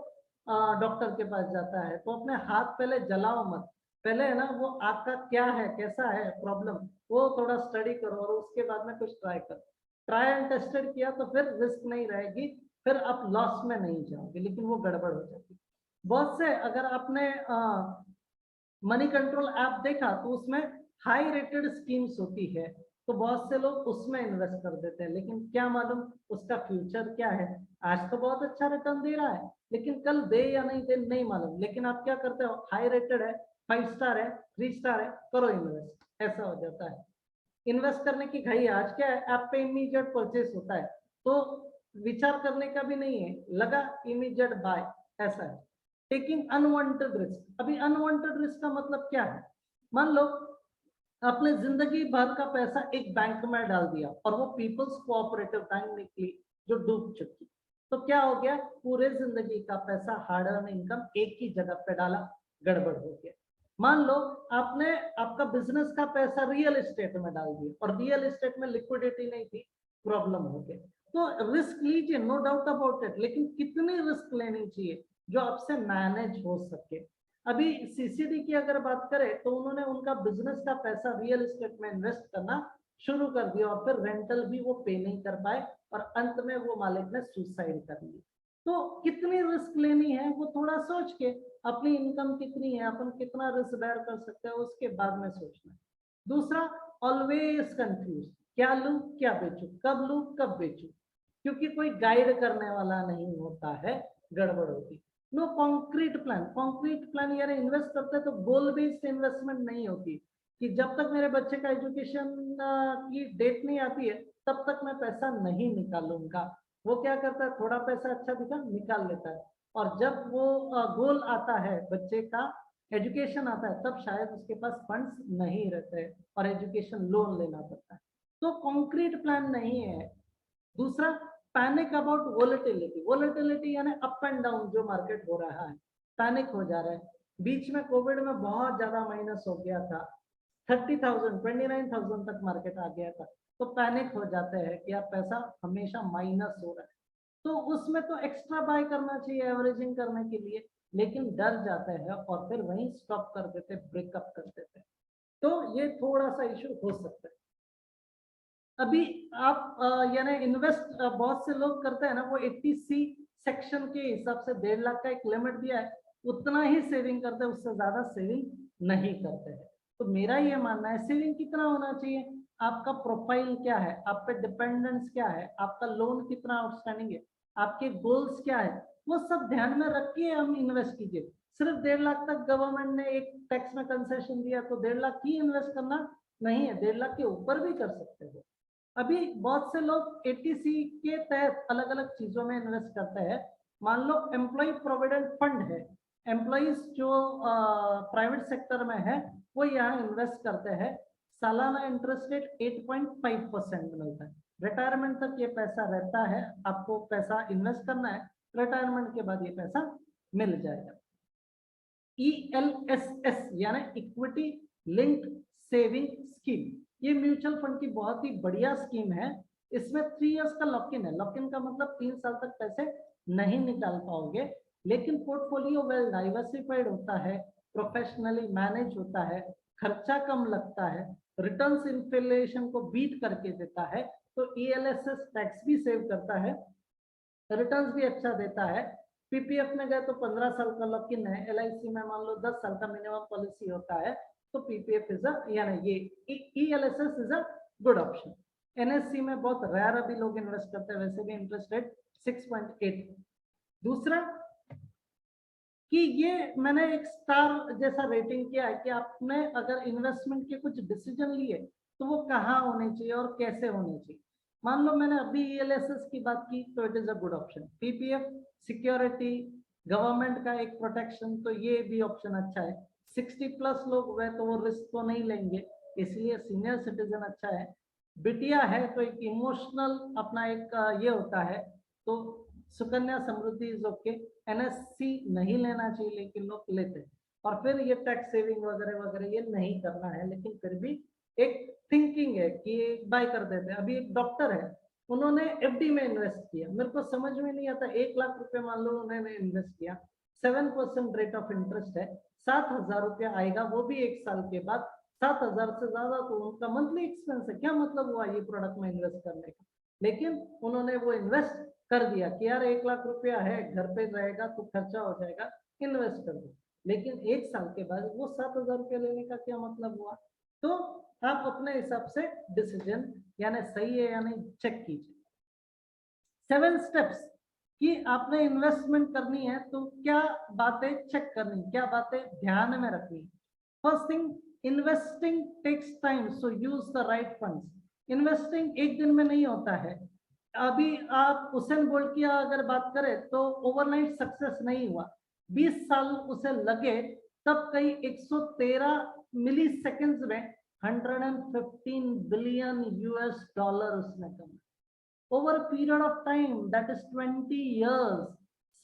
डॉक्टर के पास जाता है। तो अपने हाथ पहले जलाओ मत, पहले है ना वो आपका क्या है, कैसा है प्रॉब्लम, वो थोड़ा स्टडी करो और उसके बाद में कुछ ट्राई करो। ट्राई एंड टेस्टेड किया तो फिर रिस्क नहीं रहेगी, फिर आप लॉस में नहीं जाओगे, लेकिन वो गड़बड़ हो जाती है। बहुत से, अगर आपने मनी कंट्रोल ऐप देखा तो उसमें हाई रेटेड स्कीम्स होती है, तो बहुत से लोग उसमें इन्वेस्ट कर देते हैं। लेकिन क्या मालूम उसका फ्यूचर क्या है। आज तो बहुत अच्छा रिटर्न दे रहा है, लेकिन कल दे या नहीं दे नहीं मालूम। लेकिन आप क्या करते हो, हाई रेटेड है, 5 स्टार है, 3 स्टार है, करो इन्वेस्ट, ऐसा हो जाता है। इन्वेस्ट करने की घड़ी आज क्या है, ऐप पे इमीडिएट परचेस होता है, तो विचार करने का भी नहीं है, लगा इमीडिएट बाय, ऐसा है। Taking unwanted risk. अभी अनवांटेड रिस्क का मतलब क्या है, मान लो आपने जिंदगी भर का पैसा एक बैंक में डाल दिया और वो पीपल्स कोऑपरेटिव बैंक निकली जो डूब चुकी। तो क्या हो गया, पूरे जिंदगी का पैसा हार्ड अर्न इनकम एक ही जगह पे डाला, गड़बड़ हो गया। मान लो आपने आपका बिजनेस का पैसा रियल एस्टेट में डाल दिया और रियल एस्टेट में लिक्विडिटी नहीं थी, प्रॉब्लम हो गया। तो रिस्क लीजिए, नो डाउट अबाउट इट, लेकिन कितनी रिस्क लेनी चाहिए जो आपसे मैनेज हो सके। अभी सीसीडी की अगर बात करें तो उन्होंने उनका बिजनेस का पैसा रियल एस्टेट में इन्वेस्ट करना शुरू कर दिया और फिर रेंटल भी वो पे नहीं कर पाए और अंत में वो मालिक ने सुसाइड कर ली। तो कितनी रिस्क लेनी है वो थोड़ा सोच के, अपनी इनकम कितनी है, अपन कितना रिस्क बेयर कर सकते हैं, उसके बाद में सोचना है। दूसरा, ऑलवेज कंफ्यूज, क्या लूं क्या बेचूं, कब लूं कब बेचूं, क्योंकि कोई गाइड करने वाला नहीं होता है, गड़बड़ होती। नो कॉन्क्रीट प्लान यानी इन्वेस्ट करते हैं तो गोल बेस्ड इन्वेस्टमेंट नहीं होती कि जब तक मेरे बच्चे का एजुकेशन की डेट नहीं आती है तब तक मैं पैसा नहीं निकालूंगा। वो क्या करता है, थोड़ा पैसा अच्छा दिखा निकाल लेता है, और जब वो गोल आता है बच्चे का, एजुकेशन आता है, तब शायद उसके पास फंड्स नहीं रहते और एजुकेशन लोन लेना पड़ता है। तो कॉन्क्रीट प्लान नहीं है। दूसरा, पैनिक अबाउट वोलेटिलिटी यानी अप एंड डाउन जो मार्केट हो रहा है, पैनिक हो जा रहा है। बीच में कोविड में बहुत ज्यादा माइनस हो गया था, 30,000 29,000 तक मार्केट आ गया था, तो पैनिक हो जाते हैं कि आप पैसा हमेशा माइनस हो रहा है, तो उसमें तो एक्स्ट्रा बाय करना चाहिए एवरेजिंग करने के लिए, लेकिन डर जाते हैं और फिर वहीं स्टॉप कर देते, ब्रेकअप कर देते। तो ये थोड़ा सा इशू हो सकता है। अभी आप यानी इन्वेस्ट बहुत से लोग करते हैं ना, वो 80C सेक्शन के हिसाब से 1.5 लाख का एक लिमिट दिया है, उतना ही सेविंग करते हैं, उससे ज्यादा सेविंग नहीं करते हैं। तो मेरा ये मानना है सेविंग कितना होना चाहिए, आपका प्रोफाइल क्या है, आप पे डिपेंडेंस क्या है, आपका लोन कितना आउटस्टैंडिंग है, आपके गोल्स क्या है, वो सब ध्यान में रख के हम इन्वेस्ट कीजिए। सिर्फ 1.5 लाख तक गवर्नमेंट ने एक टैक्स में कंसेशन दिया तो 1.5 लाख ही इन्वेस्ट करना नहीं है, 1.5 लाख के ऊपर भी कर सकते हो। अभी बहुत से लोग 80C के तहत अलग अलग चीजों में इन्वेस्ट करते हैं। मान लो एम्प्लॉय प्रोविडेंट फंड है, एम्प्लॉइज जो प्राइवेट सेक्टर में है वो यहाँ इन्वेस्ट करते हैं, सालाना इंटरेस्ट रेट 8.5% मिलता है, रिटायरमेंट तक ये पैसा रहता है, आपको पैसा इन्वेस्ट करना है, रिटायरमेंट के बाद ये पैसा मिल जाएगा। ELSS यानी इक्विटी लिंक्ड सेविंग स्कीम, ये म्यूचुअल फंड की बहुत ही बढ़िया स्कीम है। इसमें 3 इयर्स का लॉक इन है, लॉक इन का मतलब 3 साल तक पैसे नहीं निकाल पाओगे, लेकिन पोर्टफोलियो वेल डाइवर्सिफाइड होता है, प्रोफेशनली मैनेज होता है, खर्चा कम लगता है, रिटर्न्स इन्फ्लेशन को बीट करके देता है, तो ELSS टैक्स भी सेव करता है, रिटर्न्स भी अच्छा देता है। पीपीएफ में गए तो 15 साल का लॉक इन है, LIC में मान लो 10 साल का मिनिमम पॉलिसी होता है, तो पीपीएफ इज यानी ये ELSS is a good option. NSC में बहुत रेयर अभी लोग इन्वेस्ट करते हैं, वैसे भी इंटरेस्ट रेट 6.8। दूसरा कि ये मैंने एक स्टार जैसा रेटिंग किया है कि आपने अगर इन्वेस्टमेंट के कुछ डिसीजन लिए तो वो कहाँ होने चाहिए और कैसे होने चाहिए। मान लो मैंने अभी ELSS की बात की तो it is a good option, PPF security, government का एक प्रोटेक्शन, तो ये भी ऑप्शन अच्छा है। 60+ लोग हुए तो वो रिस्क तो नहीं लेंगे, इसलिए सीनियर सिटीजन अच्छा है। बिटिया है तो एक इमोशनल अपना एक ये होता है, तो Sukanya Samriddhi is okay. NSC नहीं लेना चाहिए लेकिन लोग लेते हैं, और फिर ये टैक्स सेविंग वगैरह वगैरह ये नहीं करना है, लेकिन फिर भी एक थिंकिंग है कि बाय कर देते हैं। अभी एक डॉक्टर है, उन्होंने FD में इन्वेस्ट किया, मेरे को समझ में नहीं आता, 1 लाख रुपए मान लो उन्होंने इन्वेस्ट किया, 7% रेट ऑफ इंटरेस्ट है, 7,000 रुपया आएगा, वो भी 1 साल के बाद। 7,000 से ज्यादा तो उनका मंथली एक्सपेंस है, क्या मतलब हुआ ये प्रोडक्ट में इन्वेस्ट करने का, लेकिन उन्होंने वो इन्वेस्ट कर दिया कि यार 1 लाख रुपया है, घर पे रहेगा तो खर्चा हो जाएगा, इन्वेस्ट कर दो, लेकिन 1 साल के बाद वो 7,000 रुपया लेने का क्या मतलब हुआ। तो आप अपने हिसाब से डिसीजन यानी सही है या नहीं चेक कीजिए। 7 स्टेप्स कि आपने इन्वेस्टमेंट करनी है तो क्या बातें चेक करनी, क्या बातें ध्यान में रखनी। First thing, investing takes time, so use the right funds. Investing एक दिन में नहीं होता है। अभी आप हुसैन बोल्ट की अगर बात करें तो ओवरनाइट सक्सेस नहीं हुआ, 20 साल उसे लगे, तब कई 113 मिली सेकेंड्स में 115 बिलियन US डॉलर उसने कमाए over period of time, that is 20 years।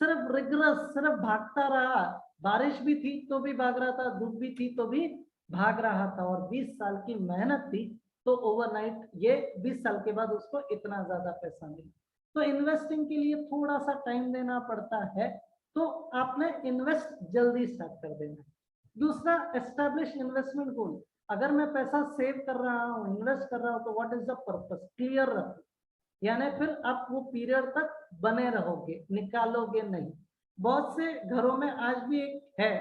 सिर्फ रिग्रेस, सिर्फ भागता रहा, बारिश भी थी तो भी भाग रहा था, धूप भी थी तो भी भाग रहा था, और 20 साल की मेहनत थी, तो ओवरनाइट ये 20 साल के बाद उसको इतना ज्यादा पैसा मिला। तो इन्वेस्टिंग के लिए थोड़ा सा टाइम देना पड़ता है, तो आपने इन्वेस्ट जल्दी स्टार्ट कर देना है। दूसरा, एस्टैब्लिश इन्वेस्टमेंट गोल। अगर मैं पैसा सेव कर रहा हूँ, इन्वेस्ट कर रहा हूँ, तो what is the purpose, clear रखो, यानी फिर आप वो पीरियड तक बने रहोगे, निकालोगे नहीं। बहुत से घरों में आज भी एक है,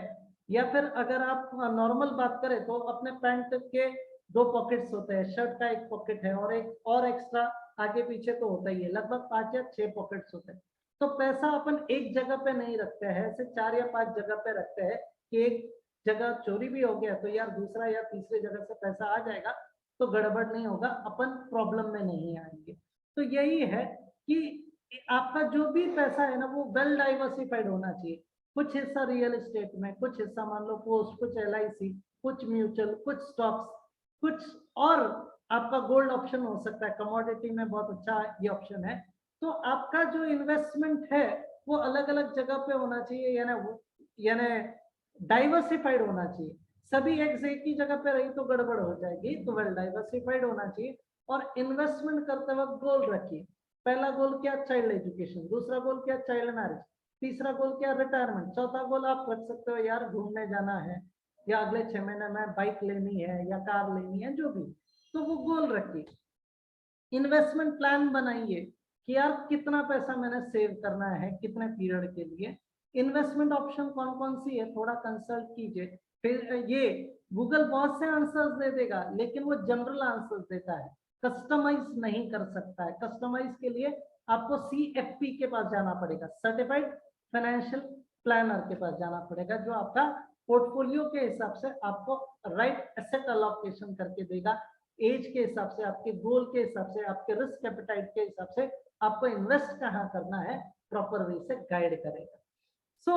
या फिर अगर आप नॉर्मल बात करें तो अपने पैंट के 2 पॉकेट्स होते हैं, शर्ट का 1 पॉकेट है और एक और एक्स्ट्रा आगे पीछे तो होता ही है, लगभग 5 या 6 पॉकेट्स होते हैं। तो पैसा अपन एक जगह पे नहीं रखते हैं, ऐसे 4 या 5 जगह पे रखते हैं कि एक जगह चोरी भी हो गया तो यार दूसरा या तीसरे जगह से पैसा आ जाएगा तो गड़बड़ नहीं होगा, अपन प्रॉब्लम में नहीं आएंगे। तो यही है कि आपका जो भी पैसा है ना वो वेल डाइवर्सिफाइड होना चाहिए। कुछ हिस्सा रियल एस्टेट में, कुछ हिस्सा मान लो पोस्ट, कुछ LIC, कुछ म्यूचुअल, कुछ स्टॉक्स, कुछ और आपका गोल्ड ऑप्शन हो सकता है, कमोडिटी में बहुत अच्छा ये ऑप्शन है। तो आपका जो इन्वेस्टमेंट है वो अलग अलग जगह पे होना चाहिए, यानी डाइवर्सिफाइड होना चाहिए। सभी एक ही जगह पे रही तो गड़बड़ हो जाएगी, तो वेल डाइवर्सिफाइड होना चाहिए। और इन्वेस्टमेंट करते वक्त गोल रखिए। पहला गोल क्या, चाइल्ड एजुकेशन। दूसरा गोल क्या, चाइल्ड मैरिज। तीसरा गोल क्या, रिटायरमेंट। चौथा गोल आप रख सकते हो यार घूमने जाना है, या अगले 6 महीने में बाइक लेनी है या कार लेनी है, जो भी, तो वो गोल रखिए। इन्वेस्टमेंट प्लान बनाइए कि यार कितना पैसा मैंने सेव करना है, कितने पीरियड के लिए। इन्वेस्टमेंट ऑप्शन कौन कौन सी है थोड़ा कंसल्ट कीजिए। फिर ये गूगल बहुत से आंसर्स दे देगा, लेकिन वो जनरल आंसर्स देता है, कस्टमाइज नहीं कर सकता है। कस्टमाइज के लिए आपको CFP के पास जाना पड़ेगा, सर्टिफाइड फाइनेंशियल प्लानर के पास जाना पड़ेगा, जो आपका पोर्टफोलियो के हिसाब से आपको राइट एसेट अलोकेशन करके देगा, एज के हिसाब से, आपके गोल के हिसाब से, आपके रिस्क एपेटाइट के हिसाब से आपको इन्वेस्ट कहाँ करना है प्रॉपर वे से गाइड करेगा। सो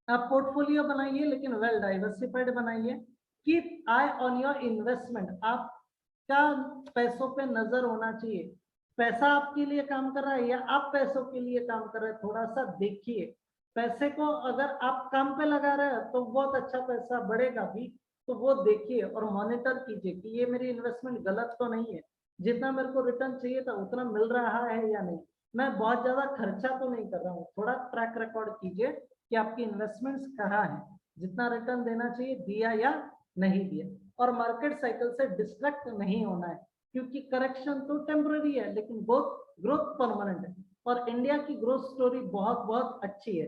आप पोर्टफोलियो बनाइए, लेकिन वेल डाइवर्सिफाइड बनाइए। Keep I on your investment. आपका पैसों पे नजर होना चाहिए, पैसा आपके लिए काम कर रहा है या आप पैसों के लिए काम कर रहे हैं, थोड़ा सा देखिए। पैसे को अगर आप काम पे लगा रहे हैं तो बहुत अच्छा पैसा बढ़ेगा भी, तो वो देखिए और मॉनिटर कीजिए कि ये मेरी इन्वेस्टमेंट गलत तो नहीं है, जितना मेरे को रिटर्न चाहिए था उतना मिल रहा है या नहीं, मैं बहुत ज्यादा खर्चा तो नहीं कर रहा हूँ। थोड़ा ट्रैक रिकॉर्ड कीजिए कि आपकी इन्वेस्टमेंट्स कहाँ है, जितना रिटर्न देना चाहिए दिया या नहीं दिया। और मार्केट साइकिल से डिस्ट्रैक्ट नहीं होना है, क्योंकि करेक्शन तो टेम्पररी है लेकिन ग्रोथ परमानेंट है। और इंडिया की ग्रोथ स्टोरी बहुत बहुत अच्छी है।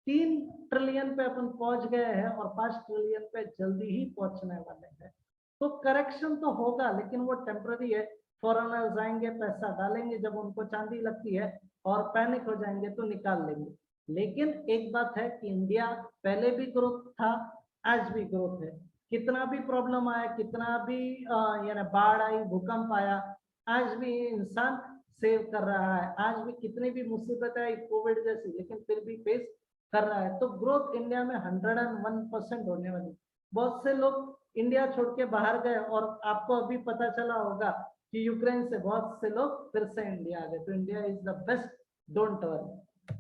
3 ट्रिलियन पे अपन पहुंच गए हैं और 5 ट्रिलियन पे जल्दी ही पहुंचने वाले हैं। तो करेक्शन तो होगा लेकिन वो टेम्पररी है। फॉरेनर्स आएंगे, पैसा डालेंगे, जब उनको चांदी लगती है और पैनिक हो जाएंगे तो निकाल लेंगे। लेकिन एक बात है कि इंडिया पहले भी ग्रोथ था, आज भी ग्रोथ है। कितना भी प्रॉब्लम आया, कितना भी यानी बाढ़ आई, भूकंप आया, आज भी इंसान सेव कर रहा है। आज भी कितनी भी मुसीबतें आई कोविड जैसी, लेकिन फिर भी फेस कर रहा है। तो ग्रोथ इंडिया में 101% होने वाली। बहुत से लोग इंडिया छोड़ के बाहर गए और आपको अभी पता चला होगा कि यूक्रेन से बहुत से लोग फिर से इंडिया आ गए। तो India is the best, don't worry.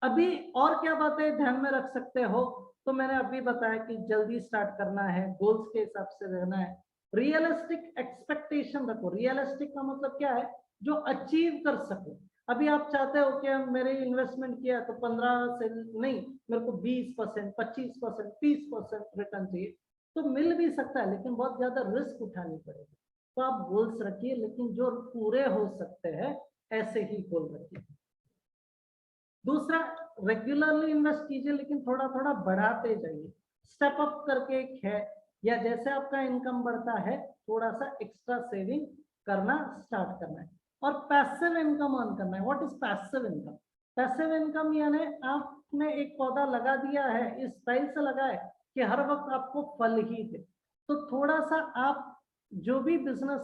अभी और क्या बातें ध्यान में रख सकते हो, तो मैंने अभी बताया कि जल्दी स्टार्ट करना है, गोल्स के हिसाब से रहना है, रियलिस्टिक एक्सपेक्टेशन रखो। रियलिस्टिक का मतलब क्या है, जो अचीव कर सको। अभी आप चाहते हो कि मेरे इन्वेस्टमेंट किया तो 15 से नहीं, मेरे को 20%, 25%, 30% रिटर्न चाहिए, तो मिल भी सकता है लेकिन बहुत ज्यादा रिस्क उठानी पड़ेगी। तो आप गोल्स रखिए, लेकिन जो पूरे हो सकते हैं ऐसे ही गोल रखिए। दूसरा, रेगुलरली इन्वेस्ट कीजिए लेकिन थोड़ा थोड़ा बढ़ाते जाइए, स्टेप अप करके एक है, या जैसे आपका इनकम बढ़ता है थोड़ा सा एक्स्ट्रा सेविंग करना स्टार्ट करना है। और पैसिव इनकम अर्न करना है। What is passive income? Passive income यानी आपने एक पौधा लगा दिया है, इस स्टाइल से लगाए कि हर वक्त आपको फल ही दे। तो थोड़ा सा आप जो भी बिजनेस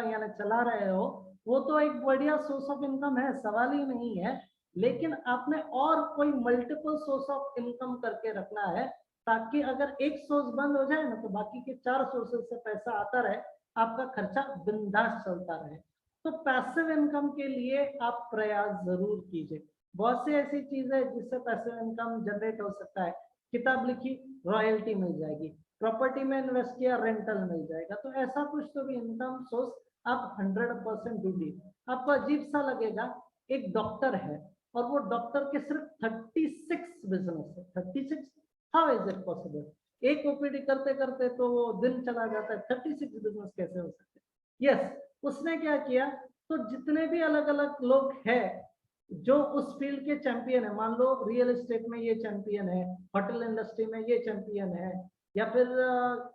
यानी चला रहे हो वो तो एक बढ़िया सोर्स ऑफ इनकम है, सवाल ही नहीं है, लेकिन आपने और कोई मल्टीपल सोर्स ऑफ इनकम करके रखना है, ताकि अगर एक सोर्स बंद हो जाए ना तो बाकी के 4 सोर्सेज से पैसा आता रहे, आपका खर्चा बिंदास चलता रहे। तो पैसिव इनकम के लिए आप प्रयास जरूर कीजिए। बहुत सी ऐसी चीजें जिससे पैसिव इनकम जनरेट हो सकता है। किताब लिखी, रॉयल्टी मिल जाएगी। प्रॉपर्टी में इन्वेस्ट किया, रेंटल मिल जाएगा। तो ऐसा कुछ तो भी इनकम सोर्स आप 100% ढूंढिए। आपको अजीब सा लगेगा, एक डॉक्टर है और वो डॉक्टर के सिर्फ 36 बिजनेस है। 36, हाउ इज इट पॉसिबल? एक ओपीडी करते करते तो वो दिन चला जाता है, 36 बिजनेस कैसे हो सकते हैं? यस, उसने क्या किया, तो जितने भी अलग अलग लोग हैं जो उस फील्ड के चैंपियन है, मान लो रियल एस्टेट में ये चैंपियन है, होटल इंडस्ट्री में ये चैंपियन है, या फिर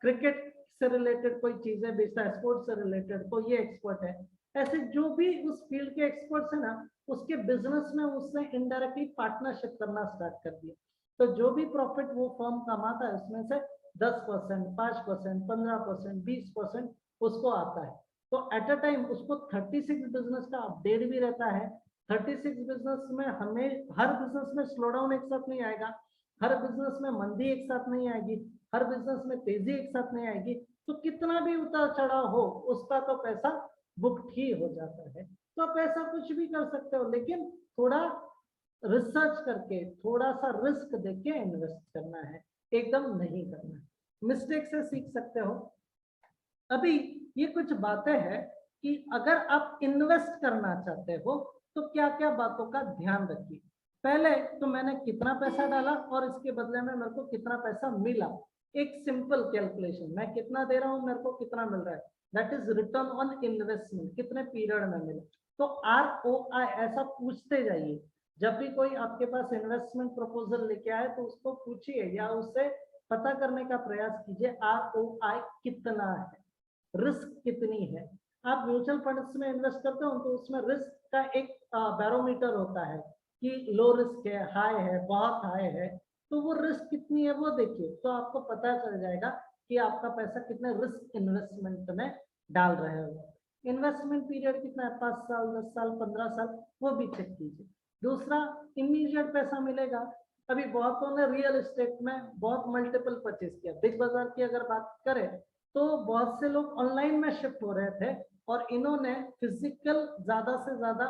क्रिकेट से रिलेटेड कोई चीजें बेचता है, स्पोर्ट्स से रिलेटेड तो ये एक्सपर्ट है, ऐसे जो भी उस फील्ड के एक्सपर्ट्स है ना, उसके बिजनेस में उसने इनडायरेक्टली पार्टनरशिप करना स्टार्ट कर दिया। तो जो भी प्रॉफिट वो फर्म कमाता है उसमें से 10%, 5%, 15%, 20% उसको आता है। तो एट अ टाइम उसको 36 बिजनेस का अपडेट भी रहता है। 36 बिजनेस में हमें हर बिजनेस में स्लो डाउन एक साथ नहीं आएगा, हर बिजनेस में मंदी एक साथ नहीं आएगी, हर बिजनेस में तेजी एक साथ नहीं आएगी। तो कितना भी उतार चढ़ाव हो उसका तो पैसा बुक ही हो जाता है। तो आप ऐसा कुछ भी कर सकते हो, लेकिन थोड़ा रिसर्च करके, थोड़ा सा रिस्क देके इन्वेस्ट करना है, एकदम नहीं करना है। मिस्टेक से सीख सकते हो। अभी ये कुछ बातें हैं कि अगर आप इन्वेस्ट करना चाहते हो तो क्या क्या बातों का ध्यान रखिए। पहले तो मैंने कितना पैसा डाला और इसके बदले में मेरे को कितना पैसा मिला, एक सिंपल कैलकुलेशन, मैं कितना दे रहा हूँ, मेरे को कितना मिल रहा है, that is return on investment, कितने पीरियड में मिला। तो ROI ऐसा पूछते जाइए। जब भी कोई आपके पास इन्वेस्टमेंट प्रपोजल लेके आए तो उसको पूछिए या उससे पता करने का प्रयास कीजिए ROI कितना है, रिस्क कितनी है। आप म्यूचुअल फंड्स में इन्वेस्ट करते हो तो उसमें रिस्क का एक बैरोमीटर होता है कि लो रिस्क है, हाई है, बहुत हाई है। तो वो रिस्क कितनी है वो देखिए, तो आपको पता चल जाएगा कि आपका पैसा कितने रिस्क इन्वेस्टमेंट में डाल रहे हो। इन्वेस्टमेंट पीरियड कितना है, 5 साल, 10 साल, 15 साल, वो भी चेक कीजिए। दूसरा, इमीडिएट पैसा मिलेगा। अभी बहुतों ने रियल एस्टेट में बहुत मल्टीपल परचेज किया। बिग बाजार की अगर बात करें तो बहुत से लोग ऑनलाइन में शिफ्ट हो रहे थे और इन्होंने फिजिकल ज्यादा से ज्यादा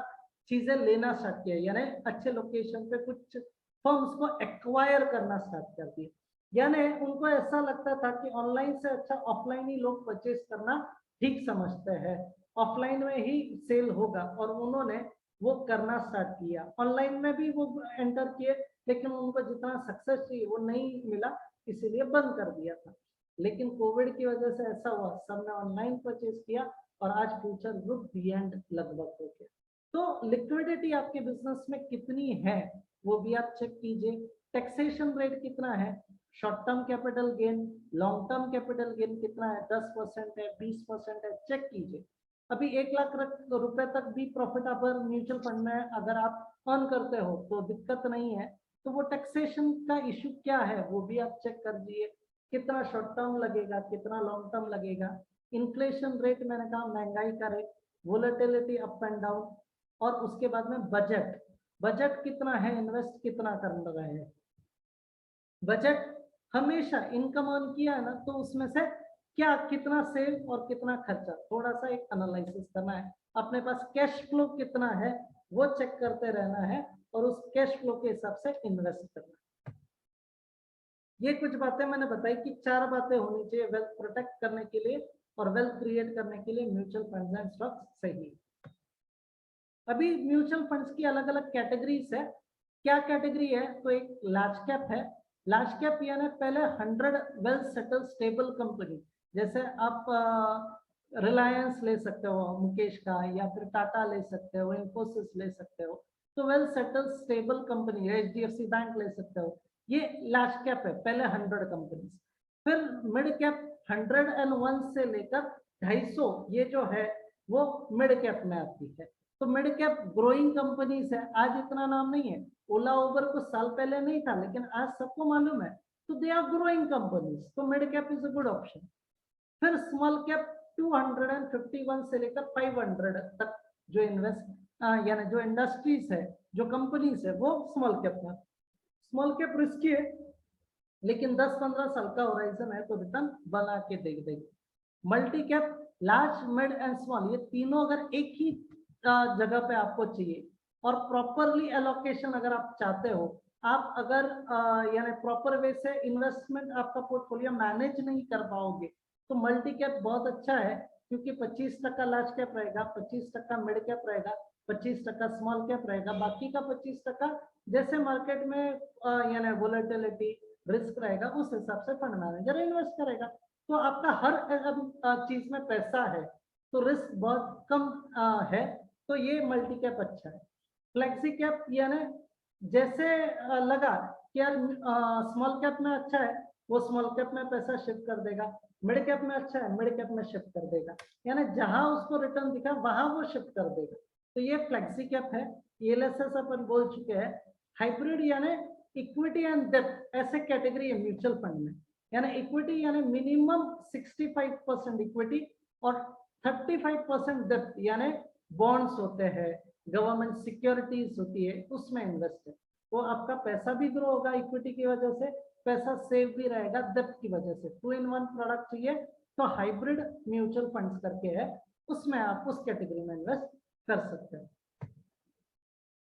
चीजें लेना स्टार्ट किया, यानी अच्छे लोकेशन पे कुछ फर्म्स को एक्वायर करना स्टार्ट कर दिया। यानी उनको ऐसा लगता था कि ऑनलाइन से अच्छा ऑफलाइन ही लोग परचेज करना ठीक समझते हैं, ऑफलाइन में ही सेल होगा, और उन्होंने वो करना स्टार्ट किया। ऑनलाइन में भी वो एंटर किए, लेकिन उनको जितना सक्सेस चाहिए वो नहीं मिला, इसीलिए बंद कर दिया था। लेकिन कोविड की वजह से ऐसा हुआ, सबने ऑनलाइन परचेज किया और आज फ्यूचर ग्रुप दी एंड लगभग हो गया। तो लिक्विडिटी आपके बिजनेस में कितनी है वो भी आप चेक कीजिए। टैक्सेशन रेट कितना है, short term capital gain, long term capital gain कितना है, 10% है, 20% है, चेक कीजिए। अभी 1 लाख रुपए तक भी प्रॉफिट अगर म्यूचुअल फंड में अगर आप अर्न करते हो तो दिक्कत नहीं है। तो वो टैक्सेशन का इश्यू क्या है वो भी आप चेक कर लीजिए, कितना शॉर्ट टर्म लगेगा, कितना लॉन्ग टर्म लगेगा। इन्फ्लेशन रेट, मैंने कहा महंगाई का rate, volatility up and down, और उसके बाद में बजट, बजट कितना है, इन्वेस्ट कितना कर रहे हैं। बजट हमेशा इनकम अर्न किया है ना तो उसमें से क्या कितना सेव और कितना खर्चा, थोड़ा सा एक एनालिसिस करना है। अपने पास कैश फ्लो कितना है वो चेक करते रहना है और उस कैश फ्लो के हिसाब से इन्वेस्ट करना है। ये कुछ बातें मैंने बताई कि 4 बातें होनी चाहिए वेल्थ प्रोटेक्ट करने के लिए और वेल्थ क्रिएट करने के लिए म्यूचुअल फंड्स एंड स्टॉक्स सही। अभी म्यूचुअल फंड्स की अलग अलग कैटेगरीज है। क्या कैटेगरी है, तो एक लार्ज कैप है। लार्ज कैप यानी पहले 100 वेल सेटल स्टेबल कंपनी, जैसे आप रिलायंस ले सकते हो मुकेश का, या फिर टाटा ले सकते हो, इन्फोसिस ले सकते हो। तो well settle stable company, HDFC bank ले सकते हो। ये लार्ज कैप है, पहले 100 कंपनी। फिर मिड कैप 101 से लेकर 250, ये जो है वो मिड कैप में आती है। तो मिड कैप ग्रोइंग कंपनीज है, आज इतना नाम नहीं है। ओला उबर कुछ साल पहले नहीं था, लेकिन आज सबको मालूम है, तो दे आर ग्रोइंग कंपनीज, तो mid cap is a good option. फिर स्मॉल कैप 251 से लेकर 500 तक जो यानी जो इंडस्ट्रीज है, जो कंपनीज है, वो स्मॉल कैप में। स्मॉल कैप रिस्की है, लेकिन 10-15 साल का होराइजन है तो रिटर्न बना के देख देगी। Multi cap, large, mid and small, ये तीनों अगर एक ही जगह पे आपको चाहिए और प्रॉपरली एलोकेशन अगर आप चाहते हो, आप अगर यानी प्रॉपर वे से इन्वेस्टमेंट आपका पोर्टफोलियो मैनेज नहीं कर पाओगे तो मल्टी कैप बहुत अच्छा है, क्योंकि 25% लार्ज कैप रहेगा, 25% मिड कैप रहेगा, 25% स्मॉल कैप रहेगा, बाकी का 25% जैसे मार्केट में यानी वोलेटिलिटी रिस्क रहेगा उस हिसाब से फंड मैनेजर इन्वेस्ट करेगा। तो आपका हर चीज में पैसा है तो रिस्क बहुत कम है, तो ये मल्टी कैप अच्छा है। फ्लेक्सी कैप यानी जैसे लगा कि यार स्मॉल कैप में अच्छा है वो स्मॉल कैप में पैसा शिफ्ट कर देगा, मिड कैप में अच्छा है मिड कैप में शिफ्ट कर देगा, यानी जहां उसको रिटर्न दिखा वहां वो शिफ्ट कर देगा। तो ये फ्लेक्सी कैप है, ELSS अपन बोल चुके हैं। हाइब्रिड यानी इक्विटी एंड डेब्ट ऐसे कैटेगरी है म्यूचुअल फंड में, यानी इक्विटी यानी मिनिमम 65% इक्विटी और 35% डेब्ट यानी बॉन्ड्स होते हैं, गवर्नमेंट सिक्योरिटीज होती है, उसमें इन्वेस्ट है। वो आपका पैसा भी ग्रो होगा इक्विटी की वजह से, पैसा सेव भी रहेगा डेब्ट की वजह से। 2-in-1 प्रोडक्ट चाहिए तो हाइब्रिड म्यूचुअल फंड्स करके है, उसमें आप उस कैटेगरी में इन्वेस्ट कर सकते हैं।